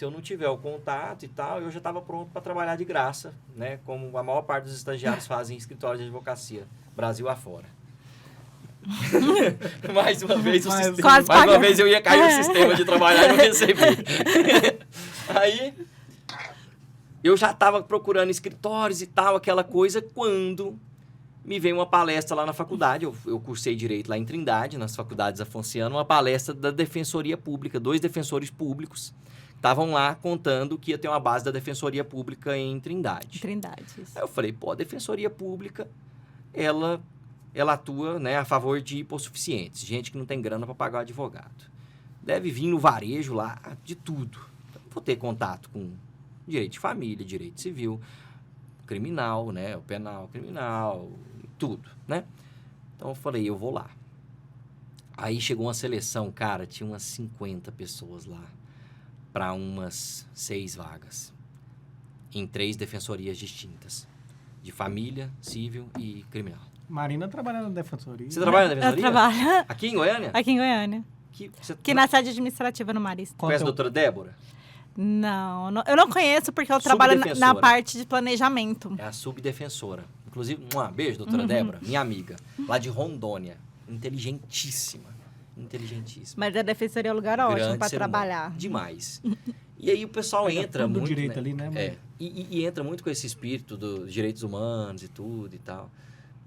não tiver o contato e tal, eu já estava pronto para trabalhar de graça, né? Como a maior parte dos estagiários fazem em escritório de advocacia, Brasil afora. Mais uma vez eu ia cair no sistema de trabalhar e não recebi. Aí eu já estava procurando escritórios e tal, aquela coisa, quando me veio uma palestra lá na faculdade. Eu cursei Direito lá em Trindade, nas faculdades Afonciano, uma palestra da Defensoria Pública. 2 defensores públicos estavam lá contando que ia ter uma base da Defensoria Pública em Trindade. Isso. Aí eu falei, a Defensoria Pública, ela atua, né, a favor de hipossuficientes, gente que não tem grana para pagar o advogado. Deve vir no varejo lá de tudo. Então, vou ter contato com direito de família, direito civil, criminal, né, o penal, criminal, tudo, né? Então eu falei, eu vou lá. Aí chegou uma seleção, cara, tinha umas 50 pessoas lá para umas 6 vagas em 3 defensorias distintas, de família, civil e criminal. Marina trabalha na defensoria. Você trabalha na defensoria? Eu trabalho. Aqui em Goiânia? Aqui em Goiânia. Aqui na sede administrativa no Marista. Conhece a doutora Débora? Não, eu não conheço porque eu trabalho na parte de planejamento. É a subdefensora. Inclusive, beijo, doutora Débora, minha amiga, lá de Rondônia, inteligentíssima. inteligentíssimo. Mas a defensoria é um lugar ótimo Grande para ser humano. trabalhar. Demais. E aí o pessoal Pega entra tudo muito, direito né? ali, né, mano? E entra muito com esse espírito dos direitos humanos e tudo e tal.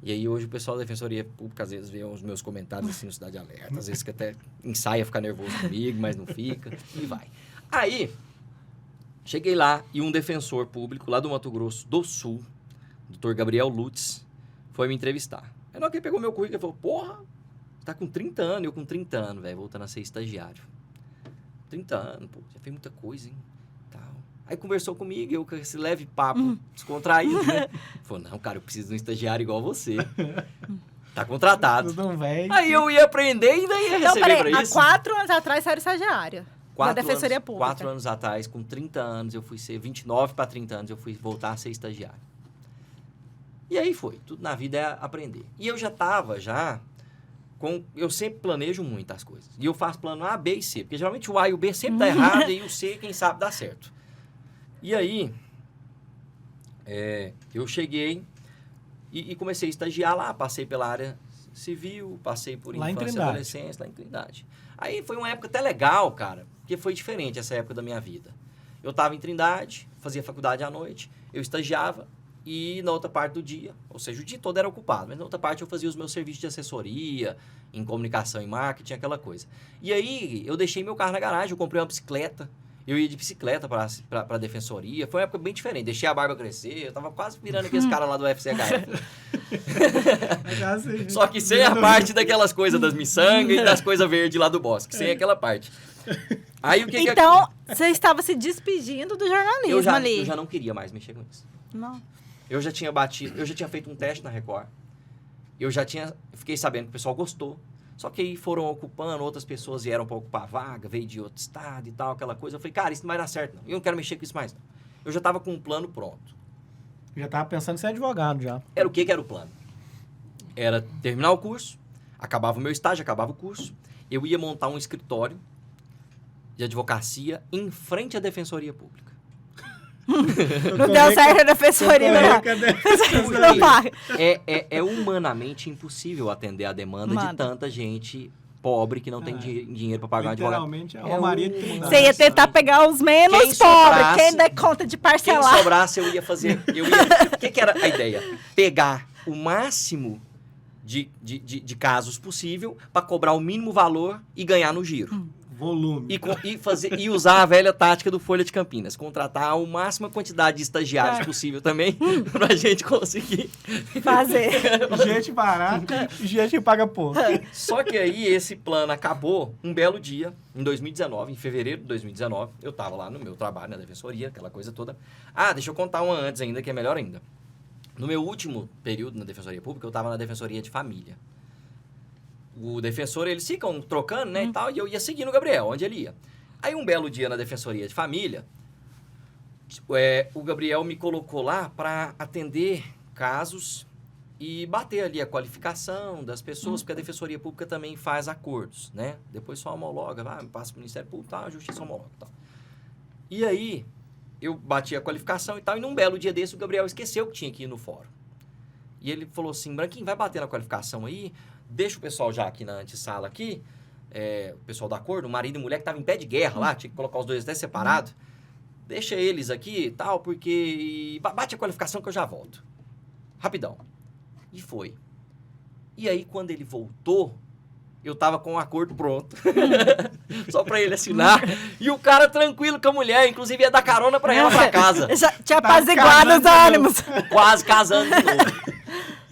E aí hoje o pessoal da Defensoria Pública às vezes vê os meus comentários assim no Cidade Alerta, às vezes que até ensaia ficar nervoso comigo, mas não fica, e vai. Aí, cheguei lá e um defensor público lá do Mato Grosso do Sul, Dr. Gabriel Lutz, foi me entrevistar. Aí na hora que ele pegou meu currículo, ele falou, porra, você tá com 30 anos, eu com 30 anos, velho, voltando a ser estagiário. 30 anos, pô, já fez muita coisa, hein? Tal. Aí conversou comigo, eu com esse leve papo descontraído, né? Falou, não, cara, eu preciso de um estagiário igual você. Tá contratado. Tudo velho. Aí eu ia aprender e ainda ia Então, receber peraí, pra há isso. 4 anos atrás você era estagiário da Defensoria Pública. 4 anos atrás, com 30 anos, eu fui ser 29 para 30 anos, eu fui voltar a ser estagiário. E aí foi, tudo na vida é aprender. E eu já tava, eu sempre planejo muito as coisas. E eu faço plano A, B e C, porque geralmente o A e o B sempre dá errado, e o C, quem sabe, dá certo. E aí, eu cheguei e comecei a estagiar lá, passei pela área civil, passei por Lá em infância e Trindade. adolescência, lá em Trindade. Aí foi uma época até legal, cara, porque foi diferente essa época da minha vida. Eu estava em Trindade, fazia faculdade à noite, eu estagiava e na outra parte do dia, ou seja, o dia todo era ocupado, mas na outra parte eu fazia os meus serviços de assessoria, em comunicação e marketing, aquela coisa. E aí eu deixei meu carro na garagem, eu comprei uma bicicleta, eu ia de bicicleta para a defensoria, foi uma época bem diferente, deixei a barba crescer, eu tava quase virando aqueles caras lá do FCHF. Só que sem a parte daquelas coisas das miçangas e das coisas verdes lá do bosque, sem aquela parte. Aí o que Então, você estava se despedindo do jornalismo ali. Eu já não queria mais mexer com isso. Não. Eu já tinha feito um teste na Record. Fiquei sabendo que o pessoal gostou. Só que aí foram ocupando, outras pessoas vieram para ocupar a vaga, veio de outro estado e tal, aquela coisa. Eu falei, cara, isso não vai dar certo, não. Eu não quero mexer com isso mais, não. Eu já estava com um plano pronto. Já tava pensando em ser advogado já. Era o que era o plano? Era terminar o curso, acabava o meu estágio, acabava o curso, eu ia montar um escritório de advocacia em frente à Defensoria Pública. Não deu certo a Defensoria, não paga. É humanamente impossível atender a demanda de tanta gente pobre que não tem dinheiro para pagar um advogado. Literalmente, a Romaria de Trindade. Você ia tentar pegar os menos pobres, quem dá conta de parcelar. Quem sobrasse, eu ia fazer... O que era a ideia? Pegar o máximo de casos possível para cobrar o mínimo valor e ganhar no giro. Volume. E usar a velha tática do Folha de Campinas. Contratar a máxima quantidade de estagiários possível também, pra gente conseguir fazer. Gente barata, gente paga pouco. Só que aí esse plano acabou um belo dia, em 2019, em fevereiro de 2019. Eu tava lá no meu trabalho, na defensoria, aquela coisa toda. Deixa eu contar uma antes ainda, que é melhor ainda. No meu último período na Defensoria Pública, eu tava na Defensoria de Família. O defensor, eles ficam trocando, né, e tal, e eu ia seguindo o Gabriel, onde ele ia. Aí, um belo dia na Defensoria de Família, o Gabriel me colocou lá para atender casos e bater ali a qualificação das pessoas, porque a Defensoria Pública também faz acordos, né? Depois só homologa, passa para o Ministério Público, a Justiça homologa e tal. E aí, eu bati a qualificação e tal, e num belo dia desse, o Gabriel esqueceu que tinha que ir no fórum. E ele falou assim, Branquinho, vai bater na qualificação aí, deixa o pessoal já aqui na antessala aqui, o pessoal da acordo, o marido e mulher que estavam em pé de guerra lá, tinha que colocar os dois até separados, deixa eles aqui e tal, porque bate a qualificação que eu já volto. Rapidão. E foi. E aí, quando ele voltou, eu tava com o acordo pronto. Só pra ele assinar. E o cara tranquilo com a mulher, inclusive ia dar carona pra ela pra casa. Já tinha apaziguado os ânimos. Quase casando de novo.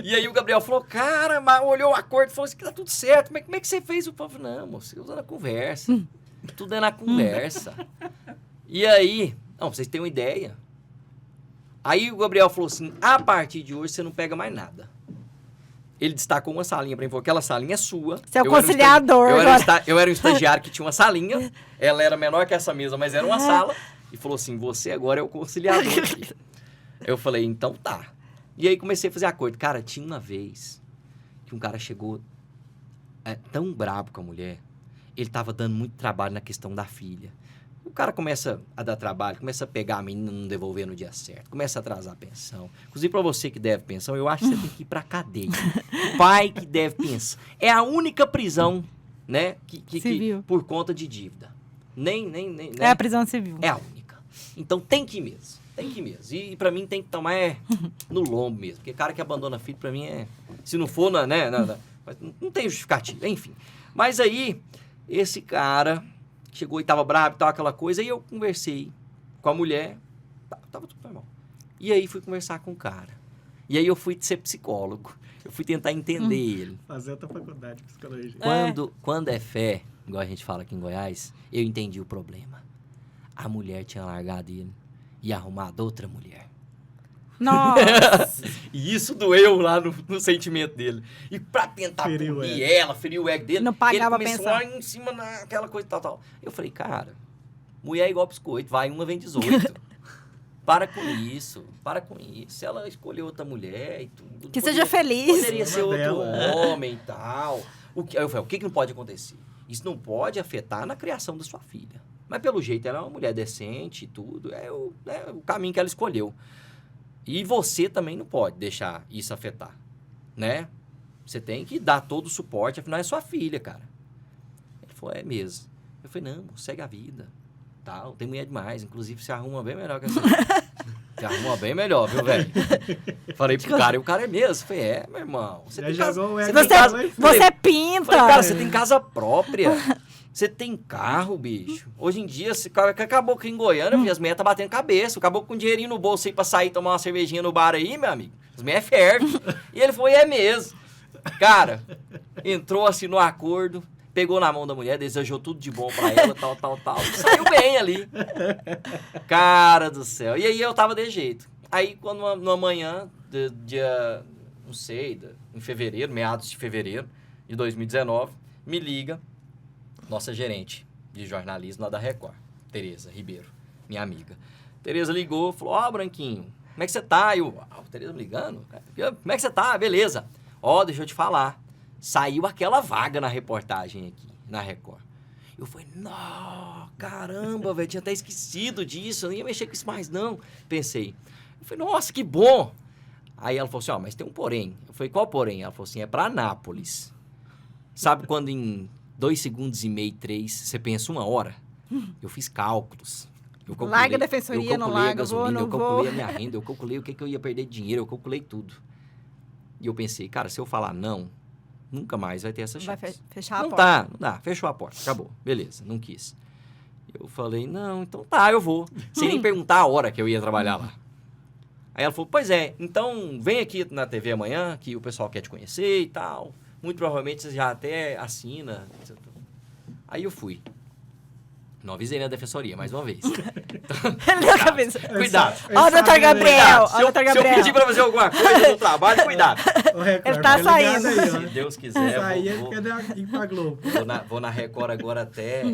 E aí o Gabriel falou, cara, mas olhou o acordo e falou assim, que tá tudo certo. Como é que você fez? O povo, não, moço, você usa na conversa. Tudo é na conversa. E aí, não, pra vocês terem uma ideia. Aí o Gabriel falou assim, a partir de hoje você não pega mais nada. Ele destacou uma salinha pra mim, falou, aquela salinha é sua. Você é o conciliador agora. Eu era um estagiário que tinha uma salinha, ela era menor que essa mesa, mas era uma sala. E falou assim, você agora é o conciliador aqui. Eu falei, então tá. E aí comecei a fazer acordo. Cara, tinha uma vez que um cara chegou tão brabo com a mulher, ele tava dando muito trabalho na questão da filha. O cara começa a dar trabalho, começa a pegar a menina, não devolver no dia certo, começa a atrasar a pensão. Inclusive, pra você que deve pensão, eu acho que você tem que ir pra cadeia. Pai que deve pensão. É a única prisão né? Que Civil. por conta de dívida. Nem, né? É a prisão civil. É a única. Então tem que ir mesmo. Tem que ir mesmo. E pra mim tem que tomar no lombo mesmo. Porque cara que abandona filho, pra mim se não for, né? Não tem justificativa. Enfim. Mas aí, esse cara chegou e tava bravo e tal, aquela coisa. E eu conversei com a mulher. Tava tudo normal. E aí fui conversar com o cara. E aí eu fui ser psicólogo. Eu fui tentar entender ele. Fazer outra faculdade de psicologia. Quando é fé, igual a gente fala aqui em Goiás, eu entendi o problema. A mulher tinha largado ele e arrumado outra mulher. Nossa! E isso doeu lá no sentimento dele. E pra tentar punir ela, ferir o ego dele, não pagava ele começou pensar. lá em cima naquela coisa tal. Eu falei, cara, mulher é igual biscoito, vai uma, vem 18. Para com isso. Ela escolheu outra mulher e tudo. Que seja feliz. Poderia ser outro homem e tal. Aí eu falei, o que não pode acontecer? Isso não pode afetar na criação da sua filha. Mas pelo jeito ela é uma mulher decente e tudo. É o caminho que ela escolheu. E você também não pode deixar isso afetar, né? Você tem que dar todo o suporte, afinal é sua filha, cara. Ele falou, é mesmo. Eu falei, não, segue a vida. Tal, tem mulher demais, inclusive você arruma bem melhor que essa. Você arruma bem melhor, viu, velho? Falei pro cara, e o cara é mesmo. Eu falei, meu irmão, você tem casa... Você pinta! Falei, cara, você tem casa própria. Você tem carro, bicho. Hoje em dia, acabou que em Goiânia, as mulheres tá batendo cabeça. Acabou com um dinheirinho no bolso aí pra sair tomar uma cervejinha no bar aí, meu amigo. As mulheres fervem. E ele falou, é mesmo. Cara, entrou, assinou acordo, pegou na mão da mulher, desejou tudo de bom pra ela, tal. E saiu bem ali. Cara do céu. E aí eu tava de jeito. Aí, quando numa manhã, dia, não sei, em fevereiro, meados de fevereiro de 2019, me liga nossa gerente de jornalismo lá da Record, Tereza Ribeiro, minha amiga. Tereza ligou, falou, Branquinho, como é que você tá? Eu, Tereza me ligando? Como é que você tá? Beleza. Deixa eu te falar. Saiu aquela vaga na reportagem aqui, na Record. Eu falei, não, caramba, velho, tinha até esquecido disso, eu não ia mexer com isso mais não. Pensei. Eu falei, nossa, que bom. Aí ela falou assim, mas tem um porém. Eu falei, qual porém? Ela falou assim, é pra Anápolis. Sabe quando em 2 segundos e meio, 3, você pensa 1 hora? Eu fiz cálculos. Larga a defensoria, não larga, eu calculei a minha renda, eu calculei o que eu ia perder de dinheiro, eu calculei tudo. E eu pensei, cara, se eu falar não, nunca mais vai ter essa chance. Vai fechar a porta. Não dá, fechou a porta, acabou, beleza, não quis. Eu falei, não, então tá, eu vou. Sem nem perguntar a hora que eu ia trabalhar lá. Aí ela falou, pois é, então vem aqui na TV amanhã, que o pessoal quer te conhecer e tal. Muito provavelmente você já até assina. Aí eu fui. Não avisei na defensoria, mais uma vez. Cuidado. Ó, doutor Gabriel. Se eu pedir pra fazer alguma coisa no trabalho, cuidado. Ele tá saindo. Aí, se Deus quiser, ir pra Globo. Vou na Record agora até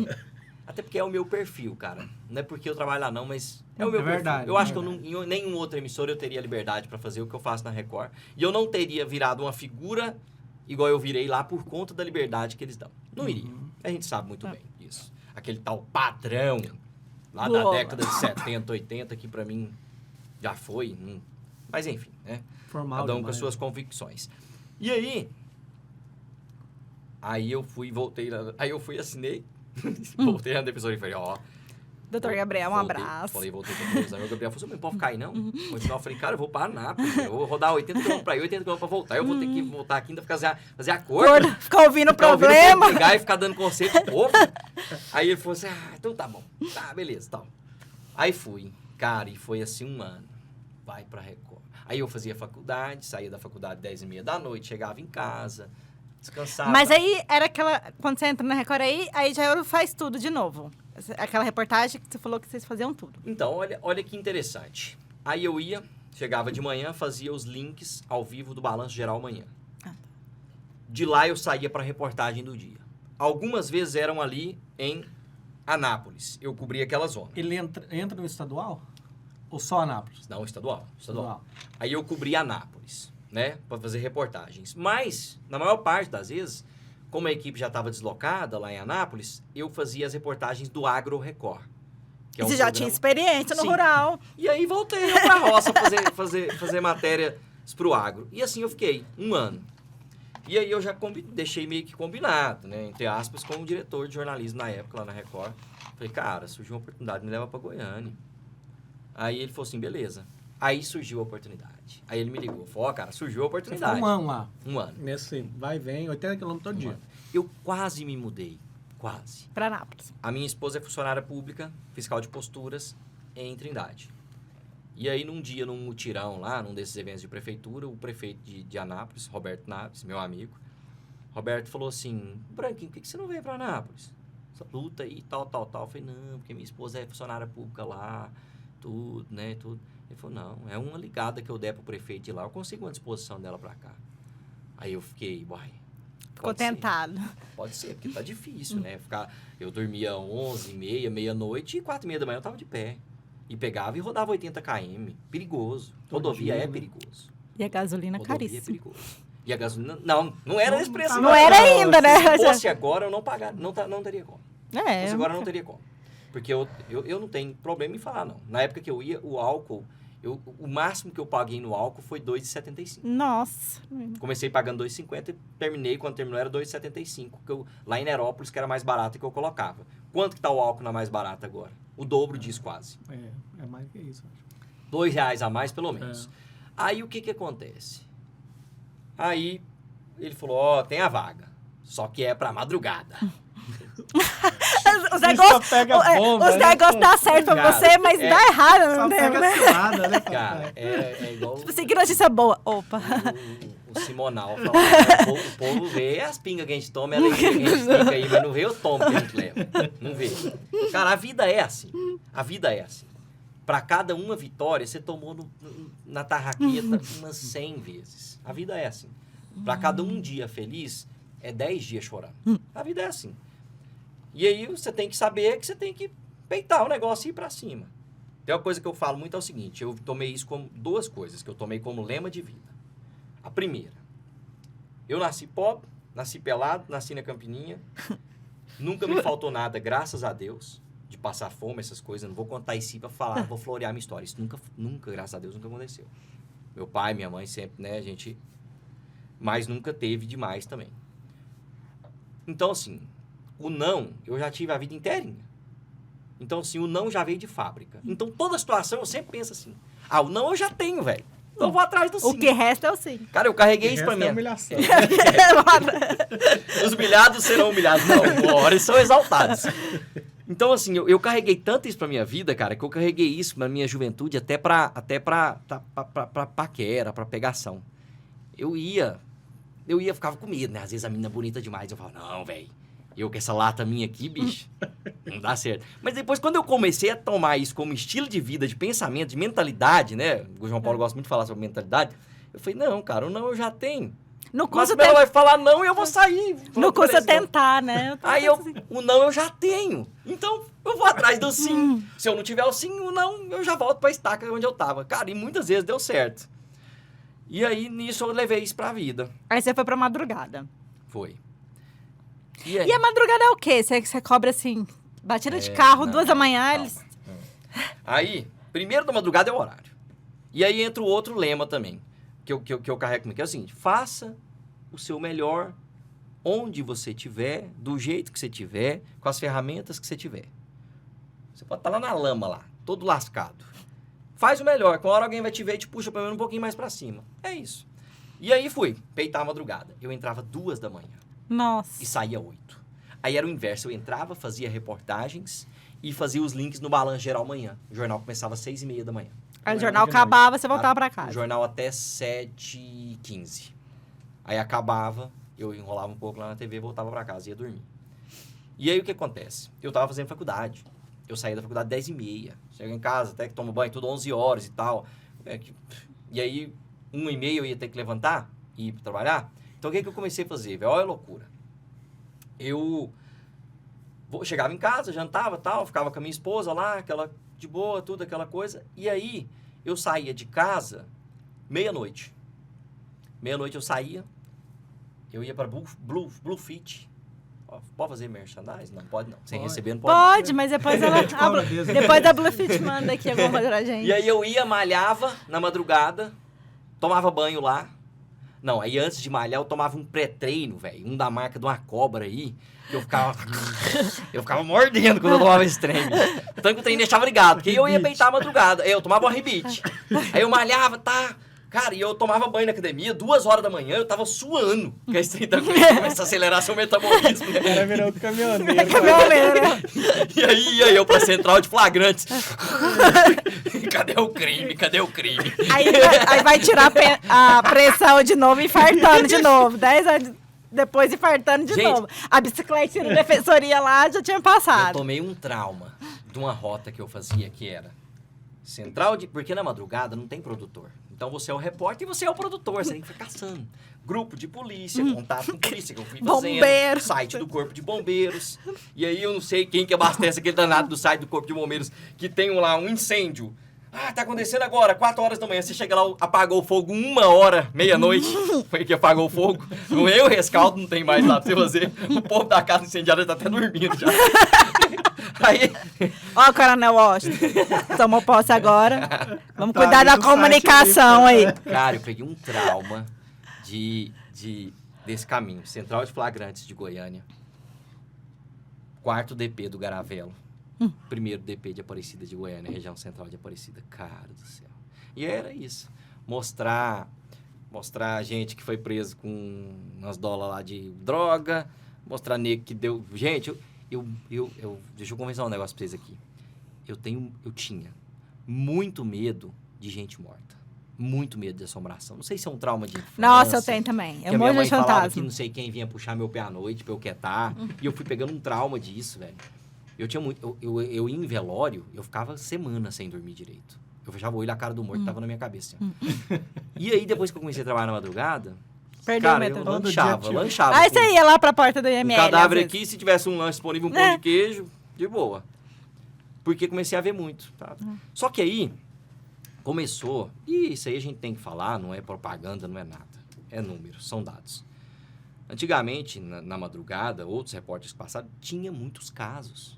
porque é o meu perfil, cara. Não é porque eu trabalho lá não, mas é o meu perfil. Verdade, eu acho que em nenhuma outra emissora eu teria liberdade pra fazer o que eu faço na Record. E eu não teria virado uma figura igual eu virei lá por conta da liberdade que eles dão. Não iria. A gente sabe muito bem disso. Aquele tal padrão lá da década de 70, 80, que pra mim já foi. Mas enfim, né? Formal cada um demais. com as suas convicções. E aí eu fui, assinei, voltei na defensora e falei, Doutor Gabriel, um abraço. Falei, voltei pra televisão. O Gabriel falou, você não pode ficar aí, não? Continuar, eu falei, cara, eu vou para Anápolis. Eu vou rodar 80 km pra ir, 80 km pra voltar. Eu vou ter que voltar aqui ainda fazer acordo. Ficar ouvindo o problema. Ligar e ficar dando conselho pro povo. Aí ele falou assim, então tá bom. Tá, beleza, tal. Aí fui. Cara, e foi assim 1 ano. Vai pra Record. Aí eu fazia faculdade, saía da faculdade 10h30 da noite, chegava em casa, descansava. Mas aí era aquela... Quando você entra na Record aí já faz tudo de novo. Aquela reportagem que você falou que vocês faziam tudo. Então, olha que interessante. Aí eu chegava de manhã, fazia os links ao vivo do Balanço Geral amanhã. De lá eu saía para a reportagem do dia. Algumas vezes eram ali em Anápolis. Eu cobria aquela zona. Ele entra no estadual? Ou só Anápolis? Não, estadual. Aí eu cobria Anápolis, né? Para fazer reportagens. Mas, na maior parte das vezes, como a equipe já estava deslocada lá em Anápolis, eu fazia as reportagens do Agro Record. Que é um você já tinha experiência no Sim. rural. E aí voltei para a roça fazer matérias para o agro. E assim eu fiquei 1 ano. E aí eu já deixei meio que combinado, né? Entre aspas, com o diretor de jornalismo na época, lá na Record. Falei, cara, surgiu uma oportunidade, me leva pra Goiânia. Aí ele falou assim, beleza. Aí surgiu a oportunidade. Aí ele me ligou, falou, ó, cara, surgiu a Você oportunidade. ficou um ano lá. Um ano. Nesse vai e vem, 80 quilômetros todo dia. Eu quase me mudei. Quase. Pra Anápolis. A minha esposa é funcionária pública, fiscal de posturas, em Trindade. E aí, num dia, num mutirão lá, num desses eventos de prefeitura, o prefeito de Anápolis, Roberto Naves, meu amigo, Roberto falou assim, Branquinho, por que você não veio pra Anápolis? Essa luta aí, tal. Eu falei, não, porque minha esposa é funcionária pública lá, tudo, né, tudo. Ele falou, não, é uma ligada que eu der pro prefeito de lá, eu consigo uma disposição dela pra cá. Aí eu fiquei, uai. Ficou tentado. Pode ser, porque tá difícil, né? Eu dormia 11h30, meia-noite, e 4h30 da manhã eu tava de pé. E pegava e rodava 80 km. Perigoso. Rodovia é perigoso. E a gasolina Rodovia caríssima. é perigoso. E a gasolina... Não era esse preço. Não era ainda, né? Se fosse agora, eu não pagaria. Não teria como. Se É. fosse agora, não teria como. Porque eu não tenho problema em falar, não. Na época que eu ia, o álcool... o máximo que eu paguei no álcool foi R$ 2,75. Nossa. Comecei pagando R$ 2,50 e terminei, quando terminou, era R$ 2,75. Lá em Nerópolis, que era mais barato que eu colocava. Quanto que tá o álcool na mais barata agora? O dobro disso, quase. É mais que isso. R$2 a mais, pelo menos. Aí, o que acontece? Aí, ele falou, ó, tem a vaga. Só que é pra madrugada. Os negócios dá certo pra Cara, você, mas dá errado, não tem, né? Cilada, né? Cara, é igual Tipo assim, que notícia boa. Opa. o Simonal falando. O povo vê as pingas que a gente toma, a alegria que a gente fica aí, mas não vê o tombo que a gente leva. Não vê. Cara, a vida é assim. A vida é assim. Pra cada uma vitória, você tomou na tarraqueta umas 100 vezes. A vida é assim. Pra cada um dia feliz, é 10 dias chorando. A vida é assim. E aí você tem que saber que você tem que peitar o negócio e ir pra cima. Tem uma coisa que eu falo muito é o seguinte, eu tomei isso como duas coisas, que eu tomei como lema de vida. A primeira, eu nasci pobre, nasci pelado, nasci na Campininha, nunca me faltou nada, graças a Deus, de passar fome, essas coisas, não vou contar isso pra falar, vou florear minha história, isso nunca, graças a Deus, nunca aconteceu. Meu pai, minha mãe sempre, né, a gente, mas nunca teve demais também. Então, assim, o não, eu já tive a vida inteirinha. Então, assim, o não já veio de fábrica. Então, toda situação eu sempre penso assim, o não eu já tenho, velho. Então, eu vou atrás do sim. O que resta é o sim. Cara, eu carreguei isso pra mim. Humilhação. Os humilhados serão humilhados. Não, uma hora eles são exaltados. Então, assim, eu carreguei tanto isso pra minha vida, cara, que eu carreguei isso na minha juventude até pra paquera, pra pegação. Eu ficava com medo, né? Às vezes a menina bonita demais, eu falava, não, velho. Eu com essa lata minha aqui, bicho, não dá certo. Mas depois, quando eu comecei a tomar isso como estilo de vida, de pensamento, de mentalidade, né? O João Paulo gosta muito de falar sobre mentalidade. Eu falei, não, cara, o não eu já tenho. Mas ela vai falar não e eu vou sair. Não custa tentar, né? Aí o não eu já tenho. Então, eu vou atrás do sim. Se eu não tiver o sim, o não, eu já volto pra estaca onde eu tava. Cara, e muitas vezes deu certo. E aí, nisso, eu levei isso pra vida. Aí você foi pra madrugada. Foi. E a madrugada é o quê? Você cobra, assim, batida de carro, 2 da manhã, eles... Aí, primeiro da madrugada é o horário. E aí entra o outro lema também, que eu carrego comigo, que é o seguinte, faça o seu melhor onde você estiver, do jeito que você tiver, com as ferramentas que você tiver. Você pode estar lá na lama, lá, todo lascado. Faz o melhor, com a hora alguém vai te ver e te puxa pelo menos um pouquinho mais pra cima. É isso. E aí fui, peitar a madrugada. Eu entrava 2 da manhã. Nossa. E saía 8. Aí era o inverso, eu entrava, fazia reportagens e fazia os links no Balanço Geral amanhã. O jornal começava às 6h30 da manhã. Aí o jornal acabava, você voltava pra casa. O jornal até 7h15. Aí acabava, eu enrolava um pouco lá na TV, voltava pra casa e ia dormir. E aí o que acontece? Eu tava fazendo faculdade. Eu saía da faculdade 10h30. Chego em casa, até que tomo banho, tudo 11 horas e tal. E aí, 1h30 eu ia ter que levantar e ir pra trabalhar. Então, o que eu comecei a fazer, velho? Olha a loucura. Chegava em casa, jantava, tal, ficava com a minha esposa lá, aquela de boa, tudo, aquela coisa. E aí, eu saía de casa meia-noite. Meia-noite eu saía, eu ia pra Blue Fit. Pode fazer merchandising? Não pode, não. Sem receber, não pode. Pode, mas depois depois a Blue Fit manda aqui alguma coisa pra gente. E aí eu ia, malhava na madrugada, tomava banho lá. Não, aí antes de malhar eu tomava um pré-treino, velho. Um da marca de uma cobra aí. Que eu ficava mordendo quando eu tomava esse treino. Tanto que o treino deixava ligado, porque eu ia peitar a madrugada. Aí eu tomava uma rebite. Aí eu malhava, tá... Cara, e eu tomava banho na academia, 2 horas da manhã, eu tava suando. Porque esse trem começa a acelerar seu metabolismo, né? O cara virou caminhoneiro. Caminhoneiro. E aí eu pra central de flagrantes. Cadê o crime? Cadê o crime? Aí vai tirar a pressão de novo, infartando de novo. 10 anos depois, infartando de novo. A bicicletinha na defensoria lá já tinha passado. Eu tomei um trauma de uma rota que eu fazia, que era central de... Porque na madrugada não tem produtor. Então você é o repórter e você é o produtor. Você tem que ficar caçando. Grupo de polícia, contato com polícia, que eu fui fazendo. Bombeiros. Site do Corpo de Bombeiros. E aí eu não sei quem que abastece aquele danado do site do Corpo de Bombeiros, que tem lá um incêndio. Ah, tá acontecendo agora, 4 horas da manhã. Você chega lá, apagou o fogo 1 hora, meia-noite. Foi que apagou o fogo. No meu rescaldo não tem mais lá pra você fazer. O povo da casa incendiada tá até dormindo já. Aí... Ó, o Coronel Washington. Tomou posse agora. Vamos cuidar da comunicação aí. Cara, eu peguei um trauma desse caminho. Central de Flagrantes de Goiânia. 4º DP do Garavelo. 1º DP de Aparecida de Goiânia, região central de Aparecida. Cara do céu. E era isso. Mostrar a gente que foi preso com umas dólares lá de droga. Mostrar nego que deu... Gente, deixa eu conversar um negócio pra vocês aqui. Eu tinha muito medo de gente morta. Muito medo de assombração. Não sei se é um trauma de infância. Nossa, eu tenho também. Eu morro de falava fantasma. que não sei quem vinha puxar meu pé à noite pra eu quietar. E eu fui pegando um trauma disso, velho. Eu tinha muito... Eu ia em velório, eu ficava semanas sem dormir direito. Eu fechava o olho, a cara do morto tava na minha cabeça. E aí, depois que eu comecei a trabalhar na madrugada... Perdeu cara, o eu método. lanchava. Aí você ia lá pra porta do Um IML. cadáver aqui, se tivesse um lanche disponível, um pão de queijo, de boa. Porque comecei a ver muito. Tá? Só que aí, começou... E isso aí a gente tem que falar, não é propaganda, não é nada. É números, são dados. Antigamente, na madrugada, outros repórteres que passaram, tinha muitos casos.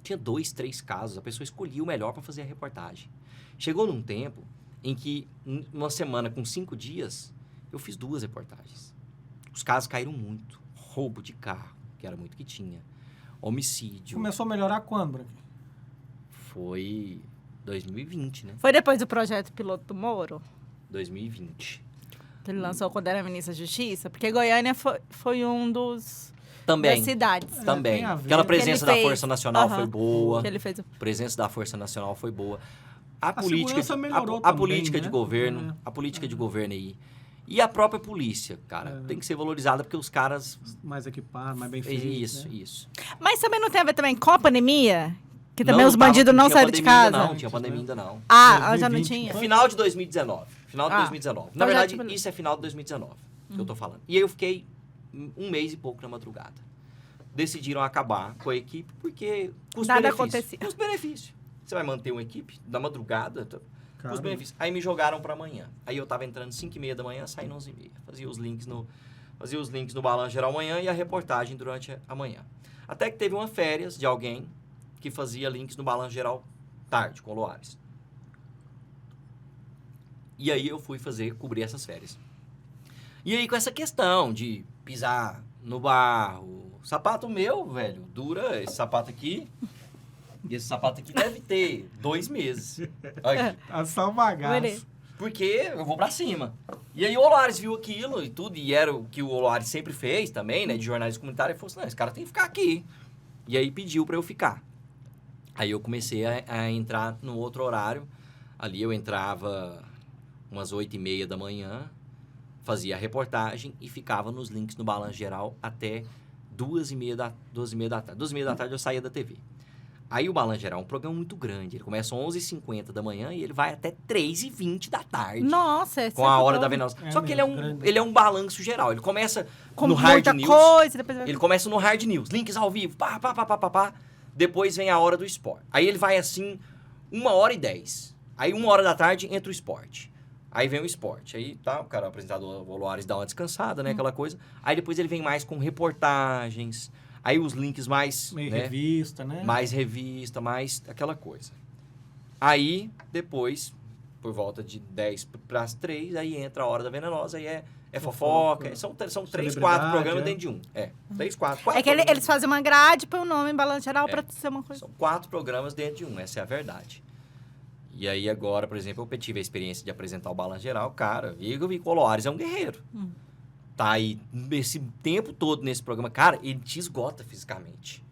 Tinha 2, 3 casos. A pessoa escolhia o melhor para fazer a reportagem. Chegou num tempo em que, uma semana com 5 dias, eu fiz 2 reportagens. Os casos caíram muito. Roubo de carro, que era muito que tinha. Homicídio. Começou a melhorar quando, Branco? Foi 2020, né? Foi depois do projeto piloto do Moro? 2020. Que ele lançou quando era ministro da Justiça? Porque Goiânia foi um das cidades. Também. tem a ver. Aquela presença da fez. Força Nacional foi boa. Que ele fez. A presença da Força Nacional foi boa. A segurança melhorou a também, política né? de governo, a política de governo aí. E a própria polícia, cara, tem que ser valorizada porque os caras... Mais equipado, mais bem feito. Isso. Mas também não tem a ver também com a pandemia? Que também Não, os bandidos não tinha saíram de pandemia ainda casa? Não, tinha pandemia ainda não. Ah, já não 2020. tinha? Final de 2019. Final de 2019. Na então já verdade, tipo- isso é final de 2019 que eu tô falando. E aí eu fiquei 1 mês e pouco na madrugada. Decidiram acabar com a equipe porque... Nada acontecia. Custo-benefício. Você vai manter uma equipe da madrugada... Os benefícios. Aí me jogaram para amanhã. Aí eu tava entrando 5h30 da manhã, saindo 11h30. Fazia os links no Balanço Geral amanhã e a reportagem durante a manhã. Até que teve uma férias de alguém que fazia links no Balanço Geral tarde, com o Loares. E aí eu fui cobrir essas férias. E aí com essa questão de pisar no barro, sapato meu, velho, dura esse sapato aqui... E esse sapato aqui deve ter 2 meses. Aqui. É só um bagaço. Porque eu vou pra cima. E aí o Olares viu aquilo e tudo, e era o que o Olares sempre fez também, né, de jornalismo comunitário, e falou assim, não, esse cara tem que ficar aqui. E aí pediu pra eu ficar. Aí eu comecei a entrar no outro horário. Ali eu entrava umas 8h30 da manhã, fazia a reportagem e ficava nos links no Balanço Geral até 2h30 da tarde. 2h30 da tarde eu saía da TV. Aí o Balanço Geral é um programa muito grande. Ele começa às 11h50 da manhã e ele vai até 3h20 da tarde. Nossa, é com a hora da venenosa. Só que ele é um balanço geral. Ele começa no hard news. Coisa, depois ele começa no hard news. Links ao vivo. Pá. Depois vem a hora do esporte. Aí ele vai assim, 1h10. Aí 1h da tarde entra o esporte. Aí vem o esporte. Aí tá, o cara, o apresentador, o Loares, dá uma descansada, né? Aquela coisa. Aí depois ele vem mais com reportagens. Aí os links mais... Meio revista, né? Mais revista, mais aquela coisa. Aí, depois, por volta de 10 para as 3, aí entra a hora da venenosa, aí é fofoca. São 3, 4 programas dentro de um. 3, 4. É que eles fazem uma grade para o nome Balanço Geral para ser uma coisa. São 4 programas dentro de um, essa é a verdade. E aí agora, por exemplo, eu tive a experiência de apresentar o Balanço Geral, cara, Igor Coloares é um guerreiro. Tá aí esse tempo todo nesse programa, cara, ele te esgota fisicamente.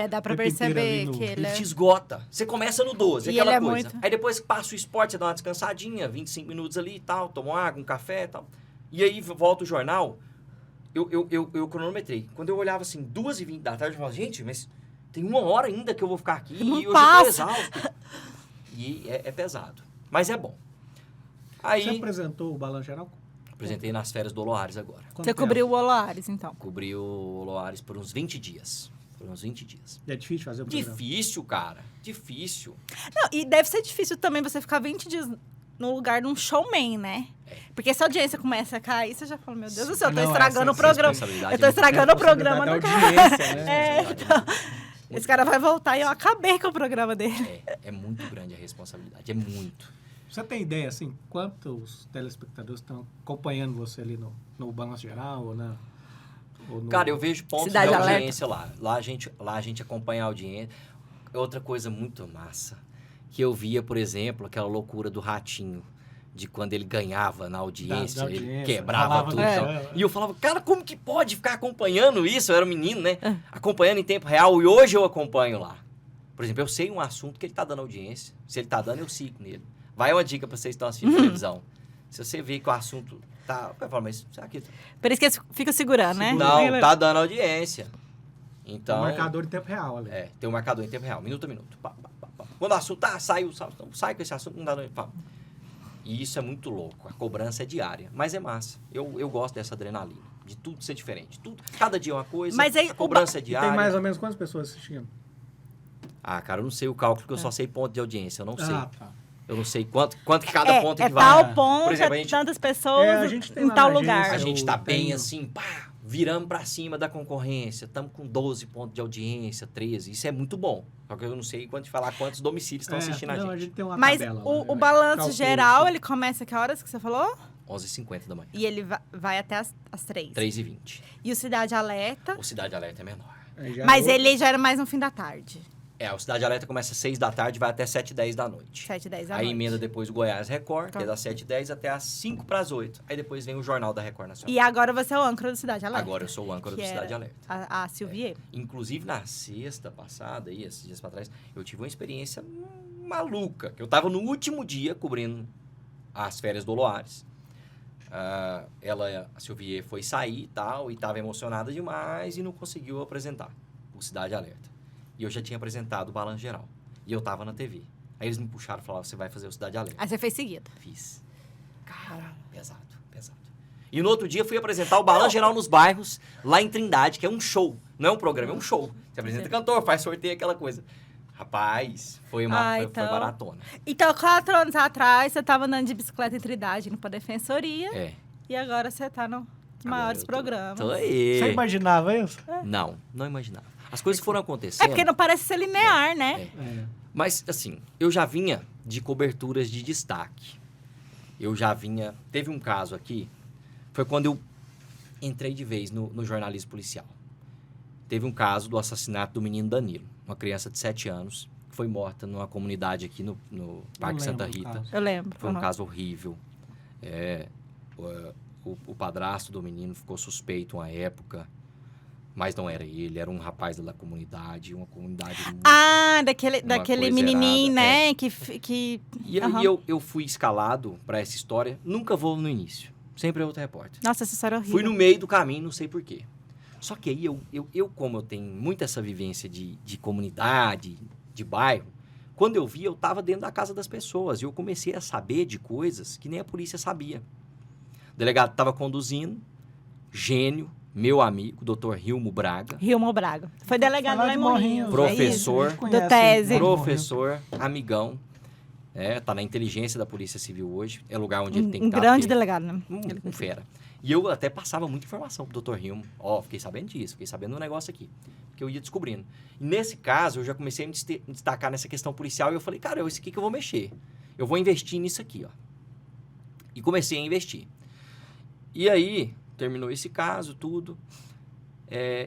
Dá pra perceber que ele te esgota. Você começa no 12, e aquela ele coisa. Muito... Aí depois que passa o esporte, você dá uma descansadinha, 25 minutos ali e tal, toma uma água, um café e tal. E aí volta o jornal, eu cronometrei. Quando eu olhava assim, 2h20 da tarde, eu falava, gente, mas tem 1 hora ainda que eu vou ficar aqui Não e hoje passa. eu tô exausto. E é pesado. Mas é bom. Aí, você apresentou o Balanço Geral? Apresentei nas férias do Oloares agora. Quanto Você tempo? cobriu o Oloares, então? Cobri o Oloares por uns 20 dias. E é difícil fazer o programa? Difícil, cara. Difícil. Não, e deve ser difícil também você ficar 20 dias no lugar de um showman, né? Porque se a audiência começa a cair, você já fala, meu Deus do céu, eu tô estragando o programa. Eu tô estragando o programa do cara. Então, esse cara vai voltar e eu acabei com o programa dele. É muito grande a responsabilidade, é muito. Você tem ideia, assim, quantos telespectadores estão acompanhando você ali no Balanço Geral ou no... Cara, eu vejo pontos Cidade de Alerta. audiência lá. Lá a gente acompanha a audiência. Outra coisa muito massa, que eu via, por exemplo, aquela loucura do Ratinho, de quando ele ganhava na audiência, Da audiência, ele quebrava tudo. é. Então. E eu falava, cara, como que pode ficar acompanhando isso? Eu era um menino, né? Acompanhando em tempo real, e hoje eu acompanho lá. Por exemplo, eu sei um assunto que ele tá dando audiência. Se ele tá dando, eu sigo nele. Vai uma dica pra vocês que estão assistindo televisão. Se você vê que o assunto tá... Eu falo, mas será que... Por isso que eles ficam segurando, né? Não, tá dando audiência. Então... Tem um marcador em tempo real ali. Tem um marcador em tempo real, minuto a minuto. Pá, pá, pá, pá. Quando o assunto saiu, sai com esse assunto, não dá... Pá. E isso é muito louco. A cobrança é diária. Mas é massa. Eu gosto dessa adrenalina. De tudo ser diferente. Tudo, cada dia é uma coisa. Mas aí, a cobrança é E diária. tem mais ou menos quantas pessoas assistindo? Ah, cara, eu não sei o cálculo, porque eu só sei ponto de audiência. Eu não sei. Tá. Eu não sei quanto que cada ponto que vai. tal ponto, Por exemplo, a gente- tantas pessoas a gente tem em lá tal na lugar. A agência, gente tá Eu bem tenho- assim, pá, viramos pra cima da concorrência. Estamos com 12 pontos de audiência, 13. Isso é muito bom. Só que eu não sei falar quantos domicílios estão assistindo a não, gente. a gente tem uma Mas tabela lá, o né? balanço Calcula geral, isso. ele começa que horas que você falou? 11h50 da manhã. E ele vai até as 3. 3h20. E o Cidade Alerta. O Cidade Alerta é menor. Aí já Mas é ele já era mais no fim da tarde. O Cidade Alerta começa às 6 da tarde e vai até 7h10 da noite. 7h10 da Aí noite. emenda depois o Goiás Record, que Tá. é das 7h10 até às 5 para as 8. Aí depois vem o Jornal da Record Nacional. E agora você é o âncora do Cidade Alerta. Agora eu sou o âncora do que Cidade era Alerta. A Silvier. Inclusive, na sexta passada, aí, esses dias pra trás, eu tive uma experiência maluca. Que eu tava no último dia cobrindo as férias do Oloares. A Silvier, foi sair e tal, e tava emocionada demais e não conseguiu apresentar o Cidade Alerta. E eu já tinha apresentado o Balanço Geral. E eu tava na TV. Aí eles me puxaram e falaram, você vai fazer o Cidade Alerta. Aí você fez seguida. Fiz. Cara, pesado. E no outro dia eu fui apresentar o Balanço Geral nos bairros, lá em Trindade, que é um show. Não é um programa, é um show. Você apresenta cantor, faz sorteio, aquela coisa. Rapaz, foi então. maratona. Então, 4 anos atrás, você estava andando de bicicleta em Trindade, indo pra Defensoria. E agora você tá nos maiores Agora eu programas. Tô aí. Você imaginava isso? Não imaginava. As coisas foram acontecendo. É porque não parece ser linear, né? Mas, assim, eu já vinha de coberturas de destaque. Teve um caso aqui, foi quando eu entrei de vez no jornalismo policial. Teve um caso do assassinato do menino Danilo, uma criança de 7 anos, que foi morta numa comunidade aqui no Parque Santa Rita. Eu lembro. Foi um caso horrível. O padrasto do menino ficou suspeito uma época, mas não era ele, era um rapaz da comunidade, uma comunidade muito... daquele menininho, né? Que... E eu fui escalado para essa história, nunca vou no início, sempre é outro repórter. Nossa, essa história é horrível. Fui no meio do caminho, não sei porquê. Só que aí eu como eu tenho muito essa vivência de comunidade, de bairro, quando eu vi, eu estava dentro da casa das pessoas e eu comecei a saber de coisas que nem a polícia sabia. O delegado estava conduzindo, gênio, meu amigo, Dr. Hilmo Braga. Hilmo Braga. Foi delegado lá em Morrinhos. Professor. Do Tese. Professor, amigão. Tá na inteligência da Polícia Civil hoje. É lugar onde ele tem que estar. Um grande delegado, né? Um fera. E eu até passava muita informação pro Dr. Hilmo. Fiquei sabendo disso, fiquei sabendo um negócio aqui. Que eu ia descobrindo. E nesse caso, eu já comecei a me destacar nessa questão policial e eu falei, cara, isso aqui que eu vou mexer. Eu vou investir nisso aqui, ó. E comecei a investir. E aí, terminou esse caso, tudo.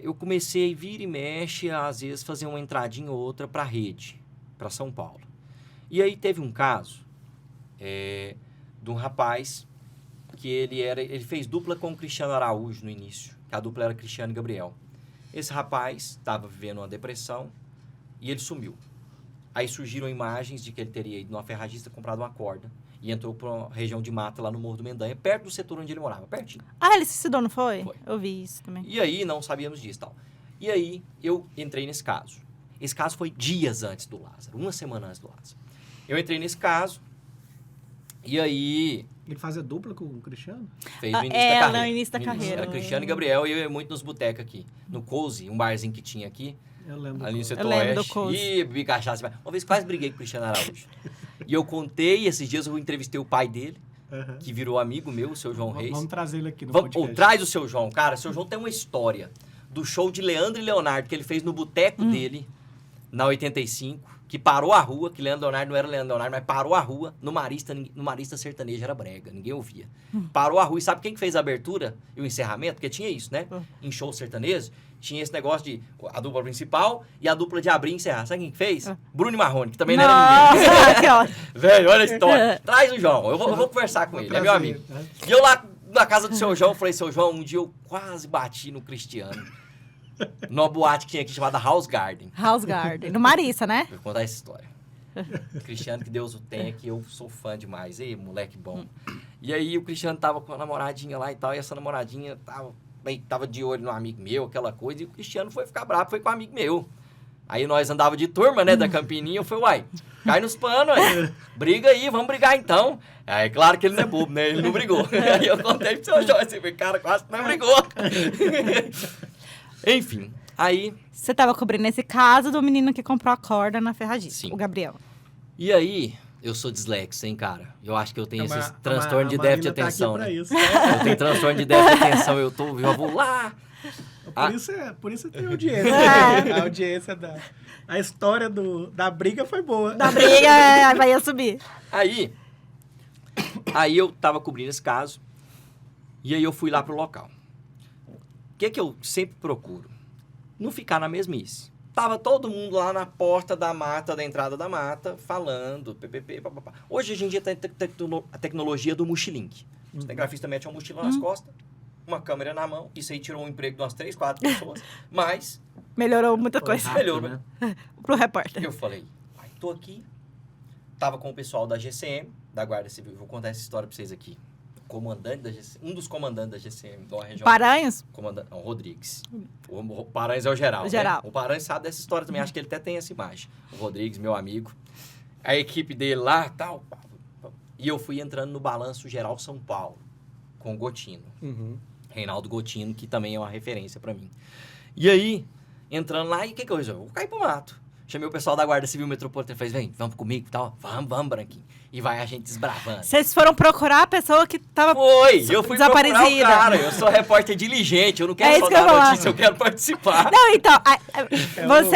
Eu comecei a vir e mexe, às vezes fazer uma entradinha ou outra para a rede, para São Paulo. E aí teve um caso de um rapaz que ele fez dupla com o Cristiano Araújo no início, que a dupla era Cristiano e Gabriel. Esse rapaz estava vivendo uma depressão e ele sumiu. Aí surgiram imagens de que ele teria ido numa ferragista, comprado uma corda e entrou para uma região de mata lá no Morro do Mendanha, perto do setor onde ele morava, pertinho. Ah, ele se suicidou, não foi? Foi. Eu vi isso também. E aí, não sabíamos disso e tal. E aí, eu entrei nesse caso. Esse caso foi dias antes do Lázaro, uma semana antes do Lázaro. Eu entrei nesse caso e aí... Ele fazia dupla com o Cristiano? Fez no início da carreira. No início da carreira. Era Cristiano e Gabriel e eu ia muito nos botecos aqui. No Cozy, um barzinho que tinha aqui. Eu lembro. Ali no setor Eu lembro do oeste. Cozy. E bebi cachaça. Uma vez quase briguei com o Cristiano Araújo. E eu contei, esses dias eu entrevistei o pai dele, que virou amigo meu, o seu João Reis. Vamos trazer ele aqui no podcast. Traz o seu João. Cara, o seu João tem uma história do show de Leandro e Leonardo que ele fez no boteco dele, na 85, que parou a rua, que Leandro Leonardo não era Leandro Leonardo, mas parou a rua, no Marista sertanejo era brega, ninguém ouvia. Parou a rua, e sabe quem que fez a abertura e o encerramento? Porque tinha isso, né? Em show sertanejo, tinha esse negócio de a dupla principal e a dupla de abrir e encerrar. Sabe quem que fez? Bruno e Marrone, que também não era ninguém. Que ótimo. Velho, olha a história. Traz o João, eu vou conversar com ele, é meu amigo. E eu lá na casa do seu João, falei, seu João, um dia eu quase bati no Cristiano. Numa boate que tinha aqui chamada House Garden. House Garden. No Marissa, né? Vou contar essa história. Cristiano, que Deus o tenha, que eu sou fã demais. Ei, moleque bom. E aí o Cristiano tava com a namoradinha lá e tal, e essa namoradinha tava de olho no amigo meu, aquela coisa, e o Cristiano foi ficar bravo, foi com um amigo meu. Aí nós andava de turma, né, da Campininha, eu falei, uai, cai nos panos, aí. Briga aí, vamos brigar então. Aí, claro que ele não é bobo, né, ele não brigou. Aí eu contei pro seu Jorge, assim, cara, quase não brigou. Enfim, aí... Você tava cobrindo esse caso do menino que comprou a corda na ferragista, Sim. o Gabriel. E aí, eu sou dislexo, hein, cara? Eu acho que eu tenho esses A transtornos de Marina déficit de tá aqui atenção, pra né? isso. Eu tenho transtorno de déficit de atenção, eu vou lá... Por isso tem audiência. A audiência a história da briga foi boa. Da briga, vai ia subir. Aí eu tava cobrindo esse caso, e aí eu fui lá pro local. O que eu sempre procuro? Não ficar na mesmice. Tava todo mundo lá na porta da mata, da entrada da mata, falando, ppp, papapá. Hoje a gente tem a tecnologia do mochilink. O cinegrafista mete uma mochila nas costas, uma câmera na mão, isso aí tirou um emprego de umas 3, 4 pessoas, mas... Melhorou muita coisa. Melhorou. Né? Pro repórter. Eu falei, tô aqui, tava com o pessoal da GCM, da Guarda Civil, vou contar essa história pra vocês aqui. Comandante da GCM, um dos comandantes da GCM, da região. Paranhos? Comandante, não, Rodrigues. O Paranhos é o geral. O geral. Né? O Paranhos sabe dessa história também, acho que ele até tem essa imagem. O Rodrigues, meu amigo. A equipe dele lá, tal. E eu fui entrando no Balanço Geral São Paulo, com o Gotino. Reinaldo Gotino, que também é uma referência pra mim. E aí, entrando lá, e o que eu fiz? Eu vou cair pro mato. Chamei o pessoal da Guarda Civil Metropolitana e falei, vem, vamos comigo e tal. Vamos, Branquinho. E vai a gente desbravando. Vocês foram procurar a pessoa que tava Eu fui procurar o cara. Eu sou repórter diligente, eu não quero só dar notícia, eu quero participar. Você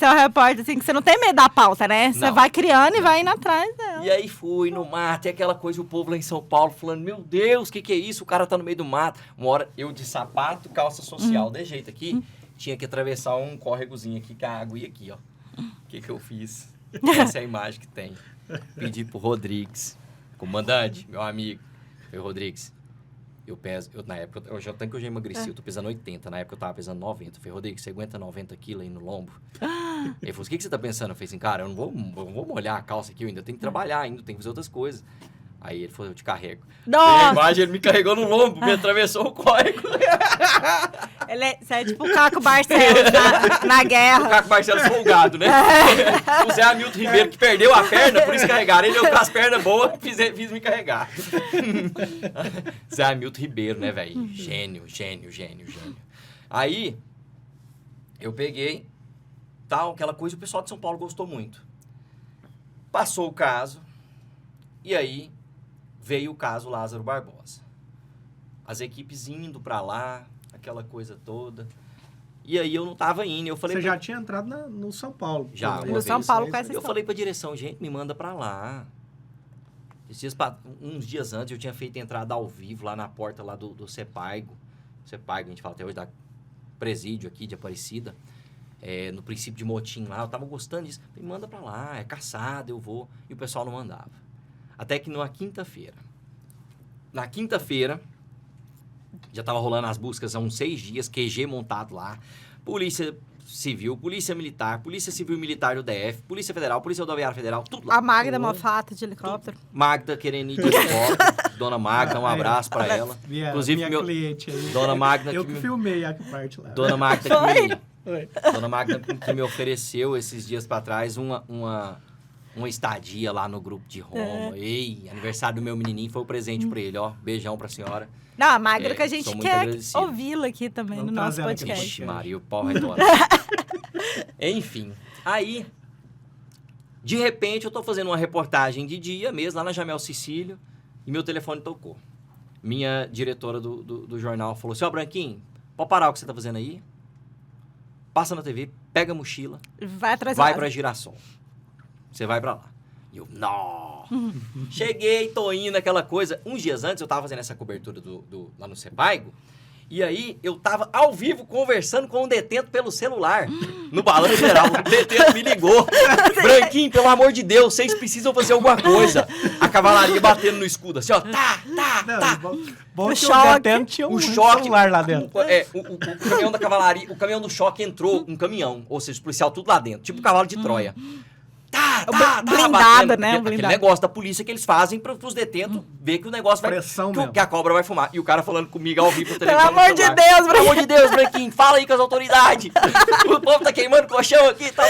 é um repórter, assim, que você não tem medo da pauta, né? Você vai criando e vai indo atrás dela. E aí fui no mato, e aquela coisa, o povo lá em São Paulo falando, meu Deus, o que é isso? O cara tá no meio do mato. Uma hora, eu de sapato, calça social, de jeito aqui, tinha que atravessar um córregozinho aqui, com a água ia aqui, ó. O que eu fiz? Essa é a imagem que tem. Pedi pro Rodrigues, comandante, meu amigo. Falei, Rodrigues, na época, eu já emagreci, eu tô pesando 80, na época eu tava pesando 90. Eu falei, Rodrigues, você aguenta 90 quilos aí no lombo? Ele falou, o que você tá pensando? Eu falei assim, cara, eu não vou molhar a calça aqui, eu ainda tenho que trabalhar, ainda tenho que fazer outras coisas. Aí ele falou, eu te carrego. Nossa! A imagem, ele me carregou no lombo, me atravessou o córrego. Você é tipo o Caco Barcelos na guerra. O Caco Barcelos folgado, né? O Zé Hamilton Ribeiro, que perdeu a perna, por isso carregaram. Ele, eu com as pernas boas, fiz me carregar. Zé Hamilton Ribeiro, né, velho? Gênio. Aí, eu peguei, aquela coisa, o pessoal de São Paulo gostou muito. Passou o caso, e aí veio o caso Lázaro Barbosa. As equipes indo pra lá, aquela coisa toda. E aí eu não tava indo. Eu falei, você já tinha entrado no São Paulo. Já, no São Paulo com essa Eu falei pra direção, gente, me manda pra lá. Uns dias antes, eu tinha feito entrada ao vivo lá na porta lá do Cepaigo. Cepaigo, a gente fala até hoje, da presídio aqui de Aparecida. No princípio de motim lá, eu tava gostando disso. Falei, manda pra lá, é caçada, eu vou. E o pessoal não mandava. Até que na quinta-feira, já tava rolando as buscas há uns 6 dias, QG montado lá, Polícia Civil, Polícia Militar, Polícia Civil e Militar do DF, Polícia Federal, Polícia Rodoviária Federal, tudo lá. A Magda Mofata de helicóptero. Magda querendo ir de helicóptero. Dona Magda, um abraço pra ela. Inclusive, minha cliente aí. Dona Magda... Eu que filmei a parte lá. Dona Magda Dona Magda que me ofereceu esses dias pra trás uma estadia lá no grupo de Roma. Ei, aniversário do meu menininho foi o presente pra ele, ó. Beijão pra senhora. Não, a Magda que a gente quer agradecido. ouvi-la aqui também no nosso podcast. Ixi, Maria, o pau retorna. Enfim, aí, de repente, eu tô fazendo uma reportagem de dia mesmo, lá na Jamel Cecílio, e meu telefone tocou. Minha diretora do jornal falou assim, ó, Branquinho, pode parar o que você tá fazendo aí? Passa na TV, pega a mochila, vai pra Girassol. Você vai pra lá. E eu, não. Cheguei, tô indo, aquela coisa. Uns dias antes, eu tava fazendo essa cobertura lá no Cepaigo. E aí, eu tava ao vivo conversando com um detento pelo celular. No Balanço Geral. O detento me ligou. Branquinho, pelo amor de Deus, vocês precisam fazer alguma coisa. A cavalaria batendo no escudo, assim, ó. Tá. Bom que o detento tinha um celular lá dentro. O caminhão da cavalaria, o caminhão do choque entrou um caminhão. Ou seja, os policial tudo lá dentro. Tipo o cavalo de Troia. Blindado, batendo, né? Aquele negócio da polícia que eles fazem para os detentos ver que o negócio vai... Que a cobra vai fumar. E o cara falando comigo ao vivo no telefone. Pelo amor de Deus, Branquinho. Pelo amor de Deus, Branquinho. Fala aí com as autoridades. O povo tá queimando colchão aqui e tal.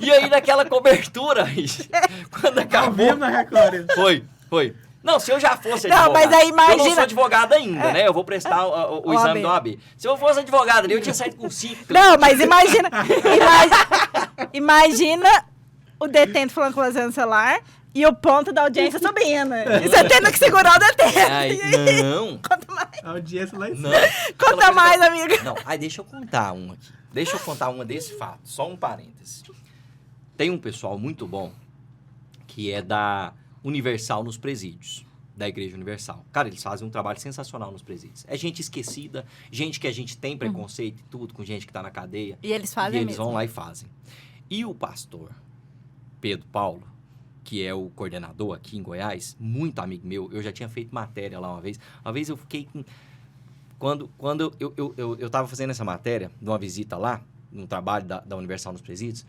E aí, naquela cobertura, quando acabou... Na Record. Foi. Não, se eu já fosse advogado... Não, mas aí imagina... Eu não sou advogado ainda, né? Eu vou prestar o exame da OAB. Se eu fosse advogado ali, eu tinha saído com 5. Não, mas imagina o detento falando com você no celular e o ponto da audiência subindo. E você tendo que segurar o detento. Não. Conta mais. A audiência lá em cima. Conta mais, amiga. Não, aí deixa eu contar uma aqui. Deixa eu contar uma desse fato. Só um parêntese. Tem um pessoal muito bom que é da Universal nos presídios. Da Igreja Universal. Cara, eles fazem um trabalho sensacional nos presídios. É gente esquecida, gente que a gente tem preconceito e tudo, com gente que tá na cadeia. E eles fazem E eles mesmo. vão lá e fazem. E o pastor Pedro Paulo, que é o coordenador aqui em Goiás, muito amigo meu, eu já tinha feito matéria lá uma vez. Uma vez eu fiquei com... Quando eu tava fazendo essa matéria, numa visita lá, num trabalho da Universal nos Presídios,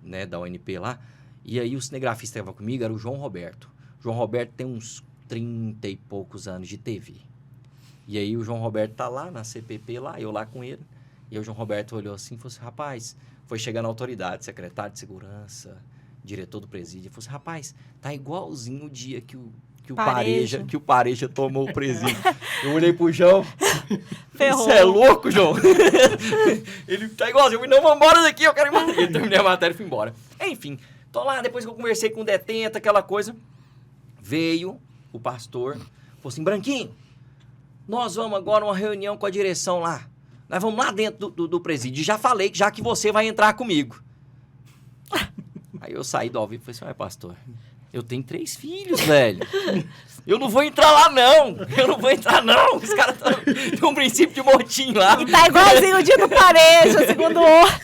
né, da UNP lá, e aí o cinegrafista que estava comigo era o João Roberto. O João Roberto tem uns 30 e poucos anos de TV. E aí o João Roberto tá lá na CPP lá, eu lá com ele, e aí o João Roberto olhou assim e falou assim, rapaz, foi chegando a autoridade, secretário de segurança, diretor do presídio, falou assim, rapaz, tá igualzinho o dia que o Pareja tomou o presídio. Eu olhei pro João. Ferrou. Você é louco, João? Ele tá igualzinho. Eu falei, não, vamos embora daqui, eu quero ir embora. Ele terminei a matéria e fui embora. Enfim, tô lá, depois que eu conversei com o detento, aquela coisa, veio o pastor, falou assim, Branquinho, nós vamos agora uma reunião com a direção lá. Nós vamos lá dentro do presídio. Já falei que já que você vai entrar comigo. Aí eu saí do ao vivo e falei assim, ué, pastor, eu tenho 3 filhos, velho. Eu não vou entrar lá, não. Os caras estão um princípio de motim lá. E tá igualzinho o dia do Pareja, segundo o outro.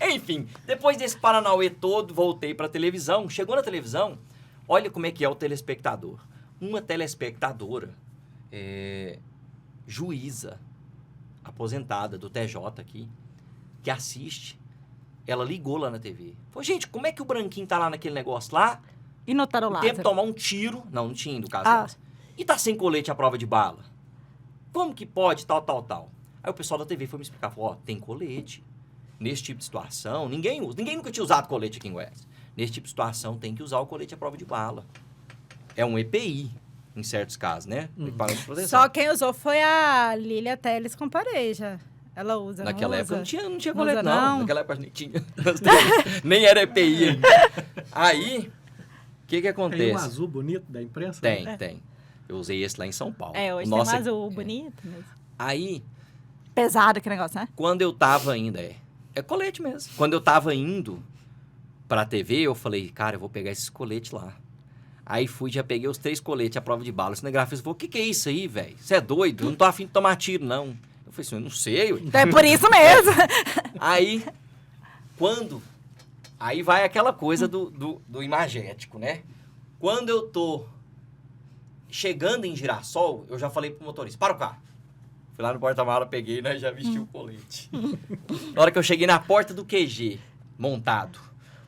Enfim, depois desse Paranauê todo, voltei pra televisão. Chegou na televisão, olha como é que é o telespectador. Uma telespectadora, juíza, aposentada do TJ aqui, que assiste, ela ligou lá na TV. Falou, gente, como é que o Branquinho tá lá naquele negócio lá? E notaram o O Lázaro. tempo de tomar um tiro. Não tinha, do caso. E tá sem colete à prova de bala. Como que pode, tal. Aí o pessoal da TV foi me explicar. Falou, tem colete. Nesse tipo de situação, ninguém usa. Ninguém nunca tinha usado colete aqui em Goiás. Nesse tipo de situação, tem que usar o colete à prova de bala. É um EPI, em certos casos, né? Equipamento de proteção. Só quem usou foi a Lília Teles com Pareja. Ela usa, Naquela não época usa? não tinha Não colete, usa, não. Naquela época nem tinha. Nem era EPI ainda. Aí, o que acontece? Tem um azul bonito da imprensa? Tem. Eu usei esse lá em São Paulo. Hoje tem um azul bonito. Mas... Aí... Pesado aquele negócio, né? Quando eu tava ainda... É colete mesmo. Quando eu tava indo pra TV, eu falei, cara, eu vou pegar esses coletes lá. Aí fui, já peguei os 3 coletes à prova de bala. O cinegrafista falou, o que é isso aí, velho? Você é doido? Eu não tô afim de tomar tiro, não. Eu falei assim, eu não sei, ué. Então é por isso mesmo. Aí, Aí vai aquela coisa do imagético, né? Quando eu tô chegando em Girassol, eu já falei pro motorista, para o carro. Fui lá no porta-mala, peguei, né? Já vesti o colete. Na hora que eu cheguei na porta do QG, montado,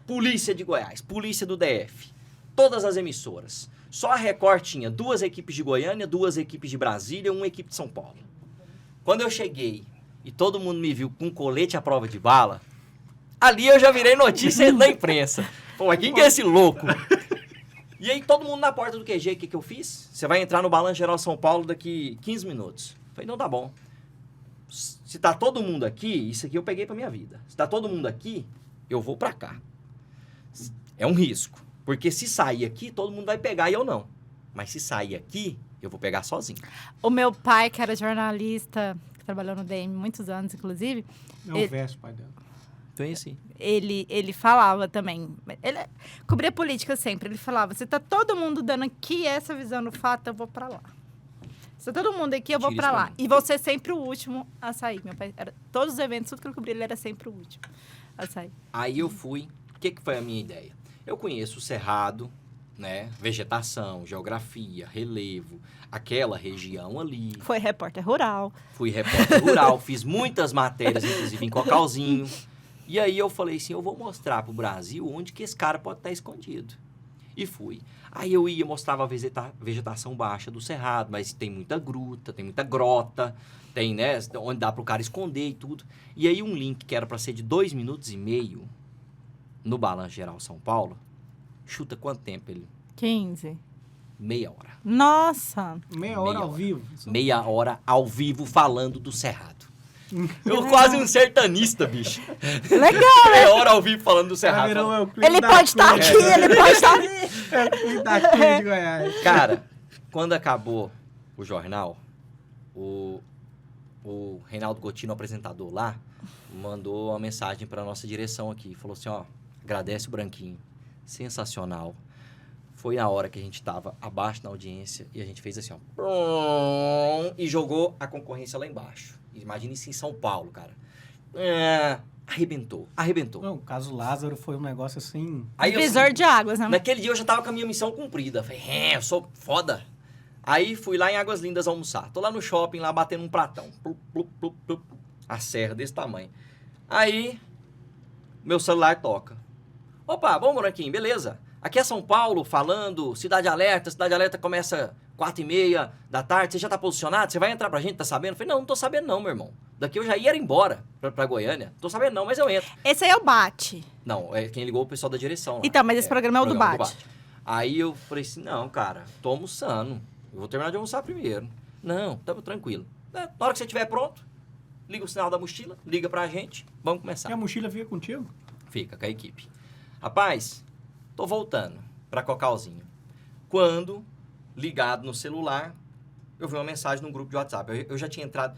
Polícia de Goiás, Polícia do DF, todas as emissoras. Só a Record tinha 2 equipes de Goiânia, 2 equipes de Brasília, 1 equipe de São Paulo. Quando eu cheguei e todo mundo me viu com colete à prova de bala, ali eu já virei notícia na imprensa. Pô, mas quem que é esse louco? E aí todo mundo na porta do QG, o que eu fiz? Você vai entrar no Balanço Geral São Paulo daqui 15 minutos. Falei, não, tá bom. Se tá todo mundo aqui, isso aqui eu peguei pra minha vida. Se tá todo mundo aqui, eu vou pra cá. É um risco. Porque se sair aqui, todo mundo vai pegar e eu não. Mas se sair aqui, eu vou pegar sozinho. O meu pai, que era jornalista, que trabalhou no DM muitos anos, inclusive... É o Verso, pai dela. Conheci. Ele falava também... Ele cobria política sempre. Ele falava, se tá todo mundo dando aqui essa visão do fato, eu vou pra lá. Se tá todo mundo aqui, eu vou pra lá. E você sempre o último a sair. Meu pai, todos os eventos, tudo que ele cobria, ele era sempre o último a sair. Aí eu fui... O que foi a minha ideia? Eu conheço o Cerrado, né? Vegetação, geografia, relevo, aquela região ali. Foi repórter rural. Fui repórter rural, fiz muitas matérias, inclusive em Cocalzinho. E aí eu falei assim, eu vou mostrar pro Brasil onde que esse cara pode estar escondido. E fui. Aí eu ia, mostrava a vegetação baixa do Cerrado, mas tem muita gruta, tem muita grota, tem, né, onde dá pro cara esconder e tudo. E aí um link que era para ser de 2 minutos e meio no Balanço Geral São Paulo, chuta quanto tempo ele? 15. Meia hora. Nossa! Meia hora ao vivo. Meia hora ao vivo falando do Cerrado. Eu quase um sertanista, bicho. Legal, né? Meia hora ao vivo falando do Cerrado. Ele pode estar aqui, ele pode estar ali. Da de Goiás. Cara, quando acabou o jornal, o Reinaldo Gotino, apresentador lá, mandou uma mensagem para nossa direção aqui. Falou assim, ó, agradece o Branquinho. Sensacional. Foi a hora que a gente estava abaixo na audiência e a gente fez assim, ó. E jogou a concorrência lá embaixo. Imagina isso em São Paulo, cara. Arrebentou. Não, o caso Lázaro foi um negócio assim... Divisor de águas, né? Naquele dia eu já tava com a minha missão cumprida. Falei, eu sou foda. Aí fui lá em Águas Lindas almoçar. Tô lá no shopping, lá batendo um pratão. Plup, plup, plup, plup. A serra desse tamanho. Aí, meu celular toca. Opa, bom, Branquinho, beleza. Aqui é São Paulo, falando, Cidade Alerta começa 4h30 da tarde, você já tá posicionado? Você vai entrar pra gente, tá sabendo? Eu falei, não tô sabendo não, meu irmão. Daqui eu já ia embora pra Goiânia. Tô sabendo não, mas eu entro. Esse aí é o Bate. Não, é quem ligou o pessoal da direção lá. Então, mas esse programa é o do Bate. Aí eu falei assim, não, cara, tô almoçando. Eu vou terminar de almoçar primeiro. Não, tamo tranquilo. Na hora que você estiver pronto, liga o sinal da mochila, liga pra gente, vamos começar. E a mochila fica contigo? Fica com a equipe. Rapaz, tô voltando pra Cocalzinho. Quando, ligado no celular, eu vi uma mensagem num grupo de WhatsApp. Eu já tinha entrado...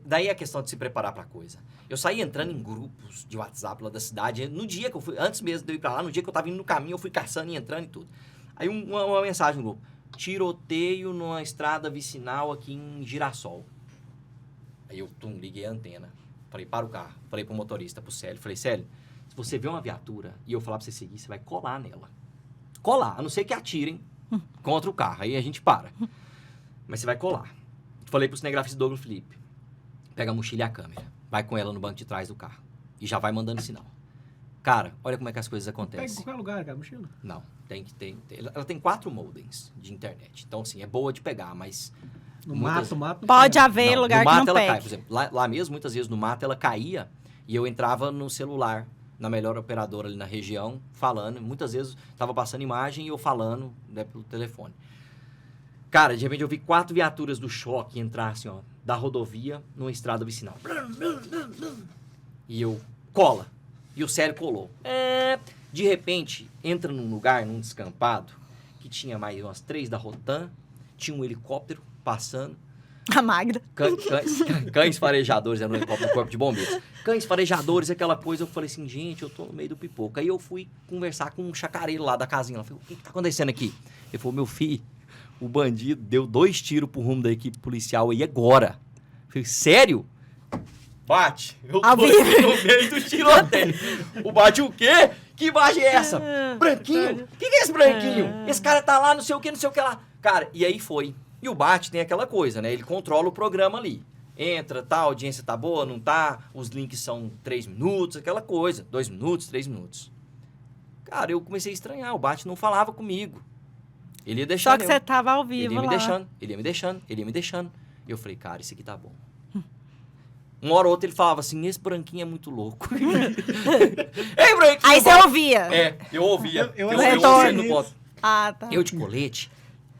Daí a questão de se preparar pra coisa. Eu saí entrando em grupos de WhatsApp lá da cidade. No dia que eu fui... Antes mesmo de eu ir pra lá, no dia que eu tava indo no caminho, eu fui caçando e entrando e tudo. Aí uma mensagem no grupo. Tiroteio numa estrada vicinal aqui em Girassol. Aí eu liguei a antena. Falei, para o carro. Falei pro motorista, pro Célio. Falei, Célio, se você vê uma viatura e eu falar pra você seguir, você vai colar nela. Colar, a não ser que atirem contra o carro. Aí a gente para. Mas você vai colar. Falei pro cinegrafista Douglas Felipe, pega a mochila e a câmera. Vai com ela no banco de trás do carro. E já vai mandando sinal. Cara, olha como é que as coisas acontecem. Pega em qualquer lugar, cara, a mochila? Não, tem que ter. Ela tem 4 modems de internet. Então, assim, é boa de pegar, mas... No mato não pode pega. haver Não, lugar no que mato não ela pegue. cai. Por exemplo, lá mesmo, muitas vezes no mato ela caía e eu entrava no celular, na melhor operadora ali na região, falando. Muitas vezes tava passando imagem e eu falando, né, pelo telefone. Cara, de repente eu vi 4 viaturas do choque entrar assim, ó, da rodovia numa estrada vicinal. E eu, cola. E o Célio colou. De repente, entra num lugar, num descampado, que tinha mais umas 3 da Rotan, tinha um helicóptero passando. A Magda. Cães farejadores, era no helicóptero do Corpo de Bombeiros. Cães farejadores, aquela coisa. Eu falei assim, gente, eu tô no meio do pipoca. Aí eu fui conversar com um chacareiro lá da casinha. Eu falei, o que tá acontecendo aqui? Ele falou, meu filho, o bandido deu 2 tiros pro rumo da equipe policial aí agora. Eu falei, sério? Bate. Eu tô no meio do tiroteio. O bate o quê? Que imagem é essa? Branquinho? O que é esse branquinho? Esse cara tá lá, não sei o que lá. Cara, e aí foi. E o bate tem aquela coisa, né? Ele controla o programa ali. Entra, tá, a audiência tá boa, não tá, os links são 3 minutos, aquela coisa. 2 minutos, 3 minutos. Cara, eu comecei a estranhar, o bate não falava comigo. Ele ia deixando. Só que você tava ao vivo lá. Ele ia me deixando. E eu falei, cara, isso aqui tá bom. Uma hora ou outra ele falava assim, esse branquinho é muito louco. Ei, branquinho! Aí você ouvia. Eu ouvia. Eu ouvia no ponto. Ah, tá. Eu de colete.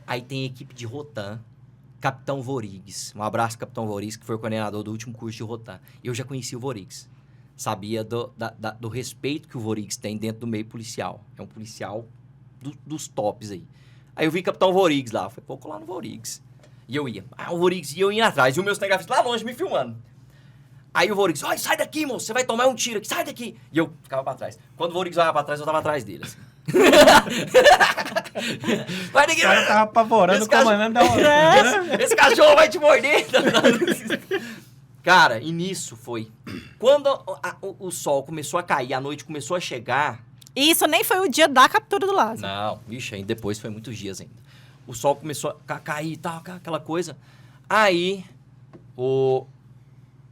Aí tem a equipe de Rotan, Capitão Vorigues. Um abraço, Capitão Vorigues, que foi o coordenador do último curso de Rotan. Eu já conheci o Vorigues. Sabia do respeito que o Vorigues tem dentro do meio policial. É um policial dos tops aí. Aí eu vi Capitão Vorigues lá. Falei, vou colar no Vorigues. E eu ia. O Vorigues ia, eu ia atrás. E o meu cinegrafista lá longe me filmando. Aí o Vorigues, olha, sai daqui, moço, você vai tomar um tiro aqui, sai daqui. E eu ficava pra trás. Quando o Vorigues olhava pra trás, eu tava atrás dele, assim. Vai daqui. O cara tava apavorando o comandante da hora. Esse cachorro vai te morder. Cara, e nisso foi. Quando o sol começou a cair, a noite começou a chegar... E isso nem foi o dia da captura do Lázaro. Não, vixe, aí depois foi muitos dias ainda. O sol começou a cair e tal, aquela coisa. Aí,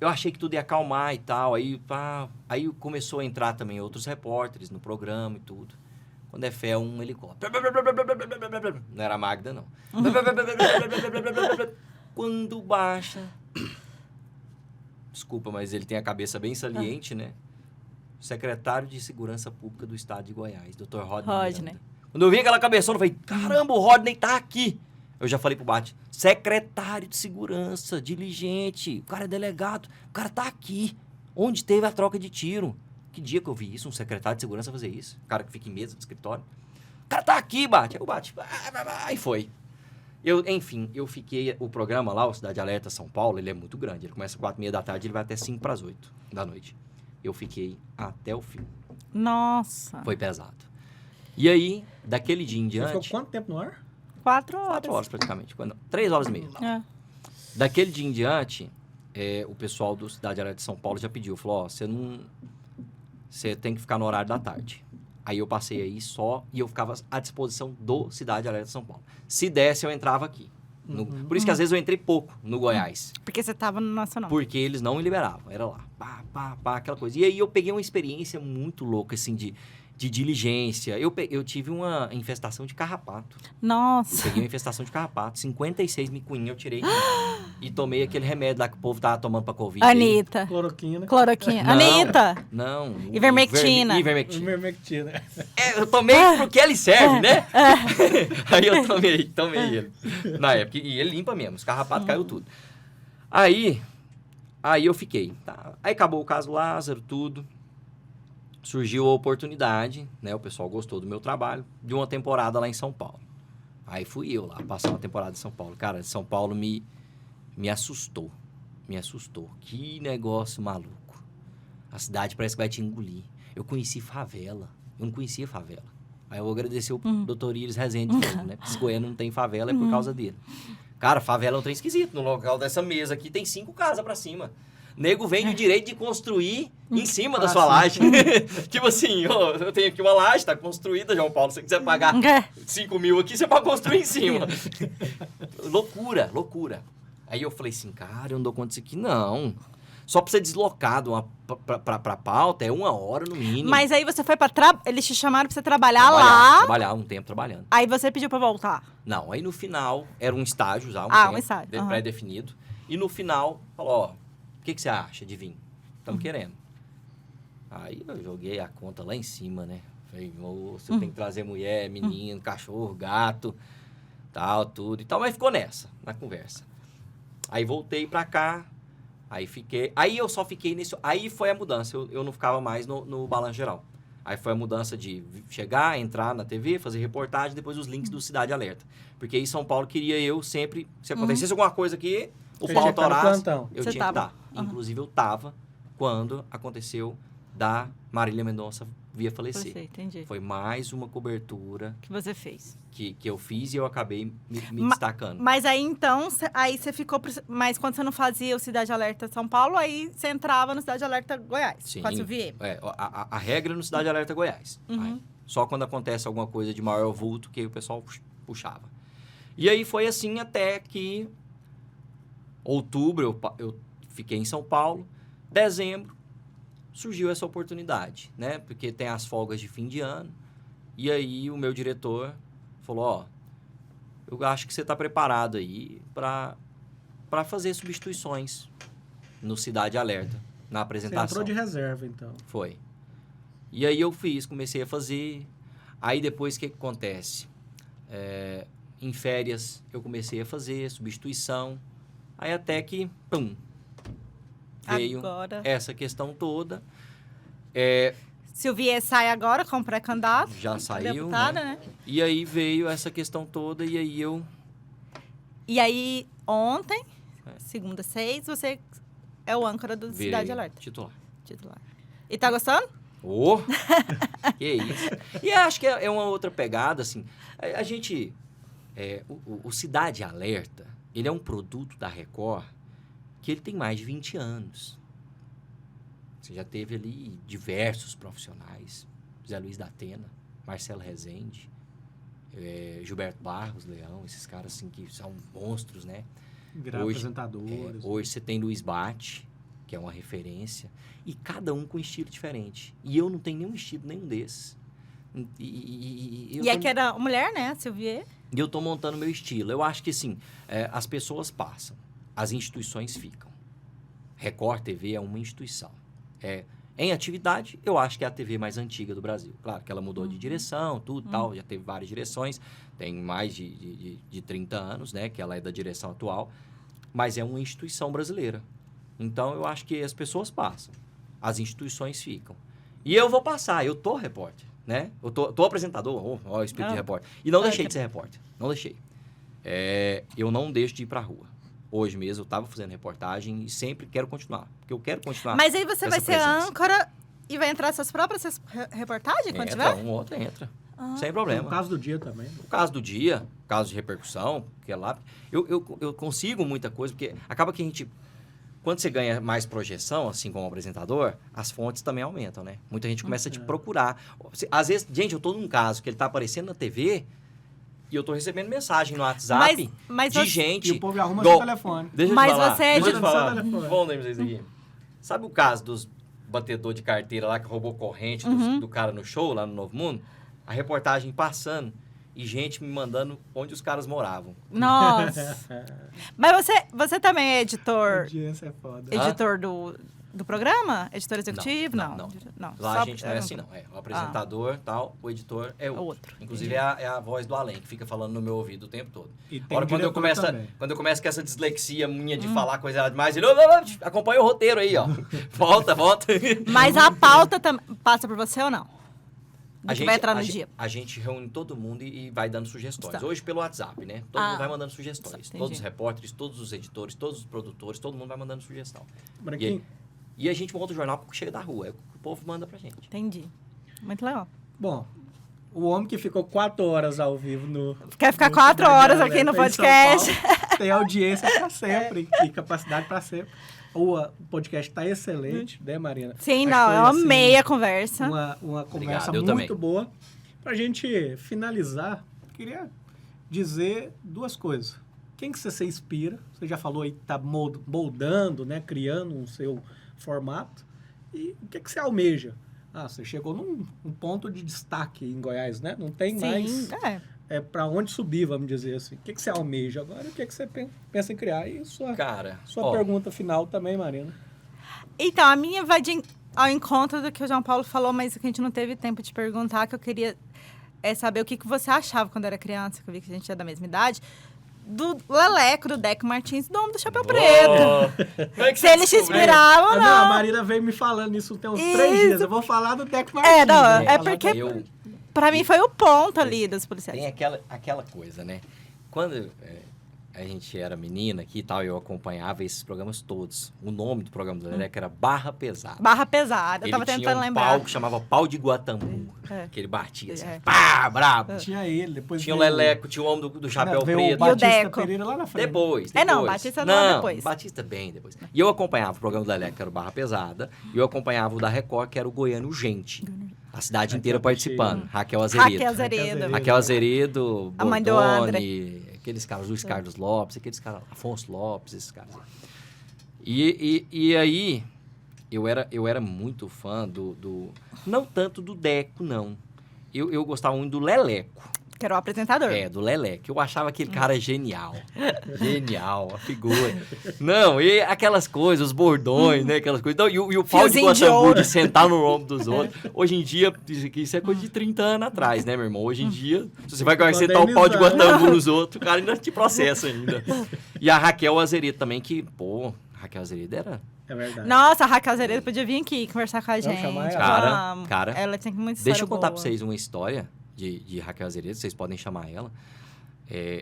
eu achei que tudo ia acalmar e tal. Aí começou a entrar também outros repórteres no programa e tudo. Quando é fé, um helicóptero. Não era a Magda, não. Quando baixa... Desculpa, mas ele tem a cabeça bem saliente, né? Secretário de Segurança Pública do Estado de Goiás, Dr. Rodney. Quando eu vi aquela cabeçona, eu falei, caramba, o Rodney tá aqui. Eu já falei pro Bate, secretário de Segurança, diligente, o cara é delegado, o cara tá aqui. Onde teve a troca de tiro? Que dia que eu vi isso, um secretário de Segurança fazer isso? O cara que fica em mesa de escritório. O cara tá aqui, Bate. Aí o Bate, aí foi. Enfim, eu fiquei... O programa lá, o Cidade Alerta São Paulo, ele é muito grande. Ele começa às 4h30 da tarde, ele vai até 5:50 da noite. Eu fiquei até o fim. Nossa. Foi pesado. E aí, daquele dia em diante... Você ficou quanto tempo no ar? 4 horas. 4 horas, praticamente. 3 horas e meia. É. Daquele dia em diante, o pessoal do Cidade Alerta de São Paulo já pediu. Falou, você tem que ficar no horário da tarde. Aí eu passei aí só e eu ficava à disposição do Cidade Alerta de São Paulo. Se desse, eu entrava aqui. Por isso que às vezes eu entrei pouco no Goiás. Porque você tava no Nacional. Porque eles não me liberavam. Era lá, aquela coisa. E aí eu peguei uma experiência muito louca, assim, de diligência. Eu tive uma infestação de carrapato. Nossa. Eu peguei uma infestação de carrapato. 56 micuinhas eu tirei. E tomei aquele remédio lá que o povo tava tomando pra Covid. Anitta. Cloroquina. Não, Anitta. Não. Ivermectina. Ivermectina. Eu tomei pro que ele serve, né? Aí eu tomei ele. Na época. E ele limpa mesmo. Os carrapatos caiu tudo. Aí eu fiquei. Tá. Aí acabou o caso Lázaro, tudo. Surgiu a oportunidade, né? O pessoal gostou do meu trabalho, de uma temporada lá em São Paulo. Aí fui eu lá, passar uma temporada em São Paulo. Cara, São Paulo me assustou. Me assustou. Que negócio maluco. A cidade parece que vai te engolir. Eu conheci favela. Eu não conhecia favela. Aí eu vou agradecer o Dr. Iris Rezende de novo, né? Porque se Goiânia não tem favela, é por causa dele. Cara, favela é um trem esquisito. No local dessa mesa aqui tem 5 casas pra cima. Nego vem de direito de construir em cima da sua laje. Tipo assim, eu tenho aqui uma laje, tá construída, João Paulo. Se você quiser pagar 5 mil aqui, você pode construir em cima. Loucura. Aí eu falei assim, cara, eu não dou conta disso aqui, não. Só pra você deslocar pra pauta é 1 hora no mínimo. Mas aí você foi eles te chamaram pra você trabalhar lá. Trabalhar um tempo trabalhando. Aí você pediu pra voltar. Não, aí no final, era um estágio já, um estágio. Pré-definido. E no final, falou, ó, o que você acha de vir? Estamos querendo. Aí eu joguei a conta lá em cima, né? Falei, moço, eu tenho que trazer mulher, menino, cachorro, gato, tal, tudo e tal. Mas ficou na conversa. Aí voltei pra cá, aí eu só fiquei nesse... Aí foi a mudança, eu não ficava mais no Balanço Geral. Aí foi a mudança de chegar, entrar na TV, fazer reportagem, depois os links do Cidade Alerta. Porque aí São Paulo queria eu sempre, se acontecesse alguma coisa aqui, O Você Paulo tinha que estar no Toraz, plantão. eu Você tinha que tava? estar. Inclusive, eu tava quando aconteceu da Marília Mendonça vir a falecer. Você, entendi. Foi mais uma cobertura Que você fez. que eu fiz e eu acabei me Ma- destacando. Mas aí, então, aí você ficou... Mas quando você não fazia o Cidade Alerta São Paulo, aí você entrava no Cidade Alerta Goiás, Sim. com a Silvier. A regra no Cidade Alerta Goiás. Uhum. Aí, só quando acontece alguma coisa de maior vulto que o pessoal puxava. E aí foi assim até que outubro eu fiquei em São Paulo. Dezembro surgiu essa oportunidade, né? Porque tem as folgas de fim de ano. E aí o meu diretor falou, ó, eu acho que você está preparado aí para fazer substituições no Cidade Alerta, na Você apresentação. entrou de reserva, então. Foi. E aí eu comecei a fazer. Aí depois o que acontece? Em férias eu comecei a fazer substituição. Aí até que, pum, veio Agora... essa questão toda. Silvier sai agora como pré-candidato. Já saiu, Deputada, né? né? E aí veio essa questão toda e aí eu... E aí, ontem, segunda 6, você é o âncora do virei Cidade Alerta. titular. E tá gostando? Oh! Que isso. E acho que é uma outra pegada, assim. A gente... o Cidade Alerta, ele é um produto da Record que ele tem mais de 20 anos. Você já teve ali diversos profissionais. Zé Luiz da Atena, Marcelo Rezende, Gilberto Barros, Leão, esses caras assim que são monstros, né? Apresentadores. Hoje você tem Luiz Bate, que é uma referência, e cada um com estilo diferente. E eu não tenho nenhum estilo, nenhum desses. E aqui era mulher, né, Silvier? E eu tô montando meu estilo. Eu acho que, assim, as pessoas passam, as instituições ficam. Record TV é uma instituição. Em atividade, eu acho que é a TV mais antiga do Brasil. Claro que ela mudou de direção, tudo tal, já teve várias direções, tem mais de 30 anos, né, que ela é da direção atual, mas é uma instituição brasileira. Então, eu acho que as pessoas passam, as instituições ficam. E eu vou passar, eu tô repórter, né? Eu tô apresentador, ó, o espírito de repórter. E não deixei de ser repórter, não deixei. Eu não deixo de ir pra rua. Hoje mesmo eu estava fazendo reportagem e sempre quero continuar. Porque eu quero continuar. Mas aí você vai ser presença. âncora e vai entrar suas próprias reportagens quando tiver? Um ou outro entra. Sem problema. No caso do dia também. No caso do dia, caso de repercussão, que é lá, eu consigo muita coisa, porque acaba que a gente... Quando você ganha mais projeção, assim como apresentador, as fontes também aumentam, né? Muita gente começa a te procurar. Às vezes, gente, eu tô num caso que ele tá aparecendo na TV... E eu tô recebendo mensagem no WhatsApp mas de você... gente... E o povo arruma seu telefone. Deixa eu Mas te falar. você é Deixa eu de- te falar. telefone. Vamos lembrar isso aqui. Sabe o caso dos batedor de carteira lá que roubou corrente do cara no show, lá no Novo Mundo? A reportagem passando e gente me mandando onde os caras moravam. Nossa. Mas você também é editor, Audiência é foda. editor do programa? Editor executivo? Não. Não. Lá Só- a gente não é assim, não. O apresentador tal, o editor é outro. outro. Inclusive é a voz do além, que fica falando no meu ouvido o tempo todo. E tem Agora, quando eu diretor também. começo com essa dislexia minha de falar coisa errada demais, ele, acompanha o roteiro aí, ó. Volta. Mas a pauta passa por você ou não? Do que vai entrar no dia? A gente reúne todo mundo e vai dando sugestões. Tá. Hoje pelo WhatsApp, né? Todo mundo vai mandando sugestões. Entendi. Todos os repórteres, todos os editores, todos os produtores, todo mundo vai mandando sugestão. Branquinho, E a gente monta o jornal porque chega da rua. É o que o povo manda pra gente. Entendi. Muito legal. bom, o homem que ficou 4 horas ao vivo no... Quer ficar no 4 Cidade horas Alerta aqui no em São podcast? Paulo, tem audiência pra sempre e capacidade pra sempre. O podcast tá excelente, né, Marina? Sim, Acho não, que foi, eu assim, amei a conversa. Uma conversa Obrigado, eu muito também. boa. Pra gente finalizar, queria dizer 2 coisas. Quem que você se inspira? Você já falou aí que tá moldando, né, criando um seu formato. E o que você almeja? Você chegou num ponto de destaque em Goiás, né? Não tem mais Sim, para onde subir, vamos dizer assim. O que você almeja agora? O que você pensa em criar? E sua pergunta final também, Marina. Então, a minha vai ao encontro do que o João Paulo falou, mas que a gente não teve tempo de perguntar, que eu queria saber o que você achava quando era criança, que eu vi que a gente é da mesma idade, do Leleco, do Deco Martins, do Homem do Chapéu Preto. Se ele te inspirava ou A não. Marina veio me falando isso tem uns Isso. 3 dias. Eu vou falar do Deco Martins. não, né? é Falar porque- do- Pra mim foi o ponto ali dos policiais. Tem aquela coisa, né? Quando a gente era menina aqui e tal, eu acompanhava esses programas todos. O nome do programa do Leleco era Barra Pesada. Barra Pesada. Eu Ele tava tinha tentando um lembrar. pau que chamava Pau de Guatambu. É. Que ele batia assim, É. pá, brabo. Tinha ele, depois Tinha o veio- Leleco, tinha o homem do chapéu veio preto. o Batista Deco. Pereira lá na frente. Depois. Não, Batista não, depois. Batista bem depois. E eu acompanhava o programa do Leleco, que era o Barra Pesada, e eu acompanhava o da Record, que era o Goiano Gente. A cidade Raquel inteira participando. Teixeira. Raquel Azeredo. Raquel Azeredo. Raquel Azeredo, A mãe do Bordoni, aqueles caras, Luiz Carlos Lopes, aqueles caras, Afonso Lopes, esses caras. E aí, eu era muito fã não tanto do Deco, não. Eu gostava muito do Leleco. Que era o apresentador. Do Leleco. Eu achava aquele cara genial. Genial, a figura. Não, e aquelas coisas, os bordões, né? Aquelas coisas. Então, e o pau de Fiozinho de Guatambu ouro. de sentar no ombro dos outros. Hoje em dia, isso é coisa de 30 anos atrás, né, meu irmão? Hoje em dia, se você vai sentar o pau de Guatambu nos outros, o cara ainda te processa ainda. E a Raquel Azeredo também, que, pô, a Raquel Azeredo era... É verdade. Nossa, a Raquel Azeredo podia vir aqui conversar com a gente. chamar ela. Vamos. Cara, ela tem muita história Deixa eu contar boa. pra vocês uma história de Raquel Azeredo, vocês podem chamar ela.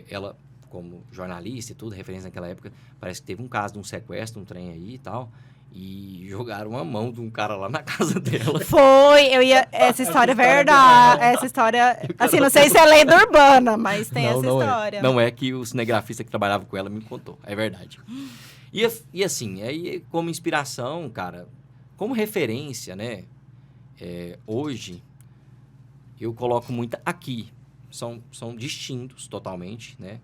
Ela, como jornalista e tudo, referência naquela época, parece que teve um caso de um sequestro, um trem aí e tal, e jogaram a mão de um cara lá na casa dela. Foi, essa história é verdade. Essa história, assim, não sei se é lenda urbana, mas tem essa história. Não é que o cinegrafista que trabalhava com ela me contou, é verdade. E assim, aí como inspiração, cara, como referência, né, hoje eu coloco muita aqui. São distintos totalmente, né?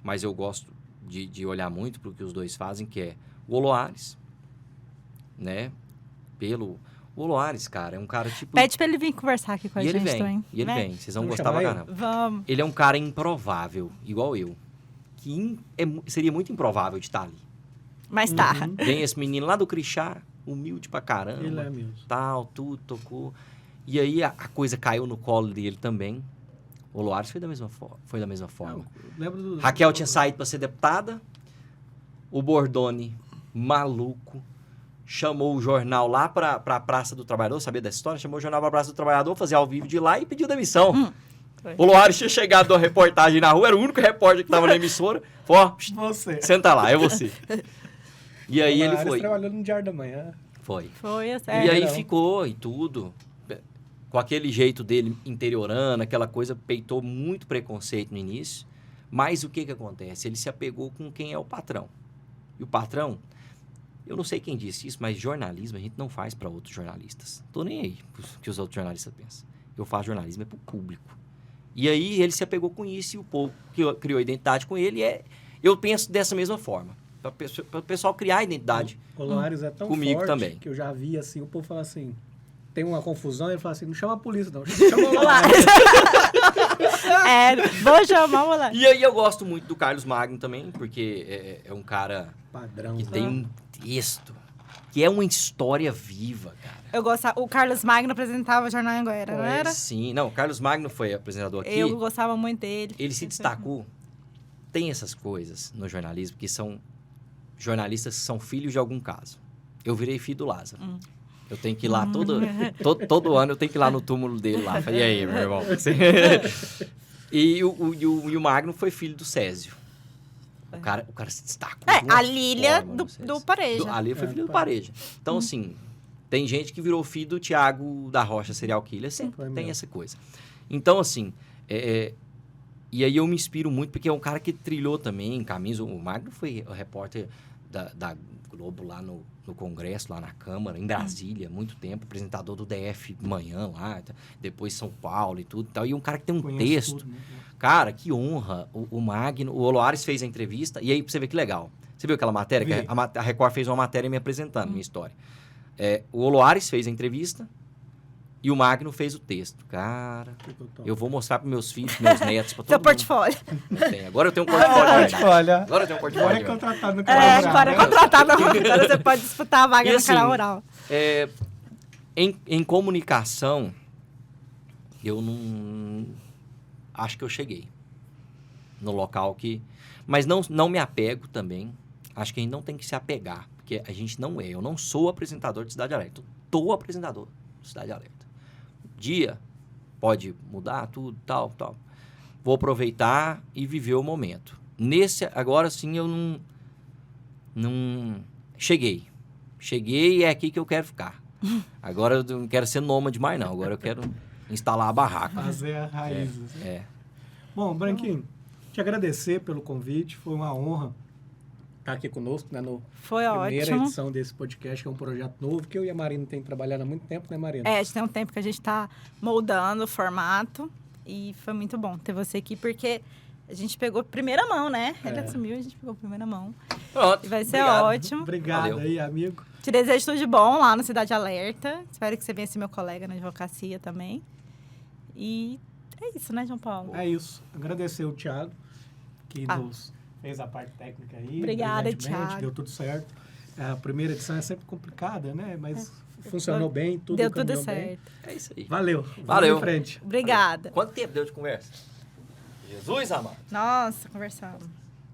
Mas eu gosto de olhar muito para o que os dois fazem, que é o Oloares, né? O Oloares, cara, é um cara tipo... Pede pra ele vir conversar aqui com a E ele gente vem, também. e ele né? vem. Vocês vão Vamos gostar pra chamar caramba. Vamos. Ele é um cara improvável, igual eu. Que seria muito improvável de estar ali. Mas tá. Vem esse menino lá do Crixá, humilde pra caramba. Ele é mesmo. Tal, tudo, tocou. E aí a coisa caiu no colo dele também. O Loares foi da mesma forma. Lembro do... Raquel tinha saído para ser deputada. O Bordoni, maluco, chamou o jornal lá para a Praça do Trabalhador. Sabia dessa história? Chamou o jornal para a Praça do Trabalhador, fazer ao vivo de lá e pediu demissão. Foi. O Loares tinha chegado da reportagem na rua, era o único repórter que estava na emissora. Falou, ó, Você. senta lá, é você. E aí ele foi. trabalhou no Diário da Manhã. Foi. Foi, E essa. aí não. ficou e tudo. Com aquele jeito dele interiorano, aquela coisa, peitou muito preconceito no início. Mas o que acontece? Ele se apegou com quem é o patrão. E o patrão, eu não sei quem disse isso, mas jornalismo a gente não faz para outros jornalistas. Tô nem aí o que os outros jornalistas pensam. Eu faço jornalismo pro público. E aí ele se apegou com isso e o povo que criou a identidade com ele eu penso dessa mesma forma. Para o pessoal criar a identidade. O Loares é tão Comigo forte também. que eu já vi assim, o povo fala assim, tem uma confusão, ele fala assim, não chama a polícia não, chama o Loares. Vou chamar o moleque. E aí eu gosto muito do Carlos Magno também, porque é um cara Padrão. que tem um texto, que é uma história viva, cara. Eu gostava, o Carlos Magno apresentava o Jornal Anhanguera, não era? Sim, não, o Carlos Magno foi apresentador aqui. Eu gostava muito dele. Ele se destacou. Tem essas coisas no jornalismo que são jornalistas que são filhos de algum caso. Eu virei filho do Lázaro. Eu tenho que ir lá todo ano, eu tenho que ir lá no túmulo dele lá. Falei, e aí, meu irmão? E o Magno foi filho do Césio. O cara se destacou. de uma A Lília forma no Césio. do Pareja. A Lília foi filho do Pareja. Então, assim, tem gente que virou filho do Tiago da Rocha, serial killer. Sempre Foi tem mesmo. essa coisa. Então, assim, e aí eu me inspiro muito, porque é um cara que trilhou também caminhos. O Magno foi o repórter da Globo lá no Congresso, lá na Câmara, em Brasília, muito tempo. Apresentador do DF Manhã lá, depois São Paulo e tudo e tal. E um cara que tem um Conheço texto. tudo, né? Cara, que honra. O Magno, o Oloares fez a entrevista. E aí, pra você ver que legal. Você viu aquela matéria? Vi. Que a Record fez uma matéria me apresentando, minha história. O Oloares fez a entrevista e o Magno fez o texto. Cara, Ficou top. eu vou mostrar pros meus filhos, pros meus netos, pra todo Seu mundo. portfólio. Tem. Agora eu tenho um portfólio de verdade. Olha, Agora eu tenho um portfólio agora de é verdade. contratado no canal rural, Agora é né? contratado. Agora você pode disputar a vaga E no assim, canal rural. Em comunicação, eu não... Acho que eu cheguei no local que... Mas não me apego também. Acho que a gente não tem que se apegar. Porque a gente não é. Eu não sou apresentador de Cidade Alerta. Eu tô apresentador de Cidade Alerta. Dia pode mudar tudo, tal. Vou aproveitar e viver o momento. agora sim eu não cheguei. Cheguei e é aqui que eu quero ficar. Agora eu não quero ser nômade mais não, agora eu quero instalar a barraca. Fazer a raízes. É. Bom, Branquinho, te agradecer pelo convite, foi uma honra estar aqui conosco, né, no Foi primeira ótimo. edição desse podcast, que é um projeto novo, que eu e a Marina tem trabalhado há muito tempo, né, Marina? É, já tem um tempo que a gente está moldando o formato e foi muito bom ter você aqui, porque a gente pegou primeira mão, né? Ele assumiu, a gente pegou primeira mão. Pronto. E vai ser obrigado. ótimo. Obrigado Valeu. aí, amigo. Te desejo tudo de bom lá no Cidade Alerta. Espero que você venha ser meu colega na advocacia também. E é isso, né, João Paulo? É isso. Agradecer o Thiago, que Ah. nos fez a parte técnica aí. Obrigada, brilhantemente, Thiago. deu tudo certo. A primeira edição é sempre complicada, né? Mas funcionou bem, tudo Deu tudo caminhou bem. certo. É isso aí. Valeu. Valeu. Vamos em frente. Obrigada. Quanto tempo deu de conversa? Jesus amado. Nossa, conversamos.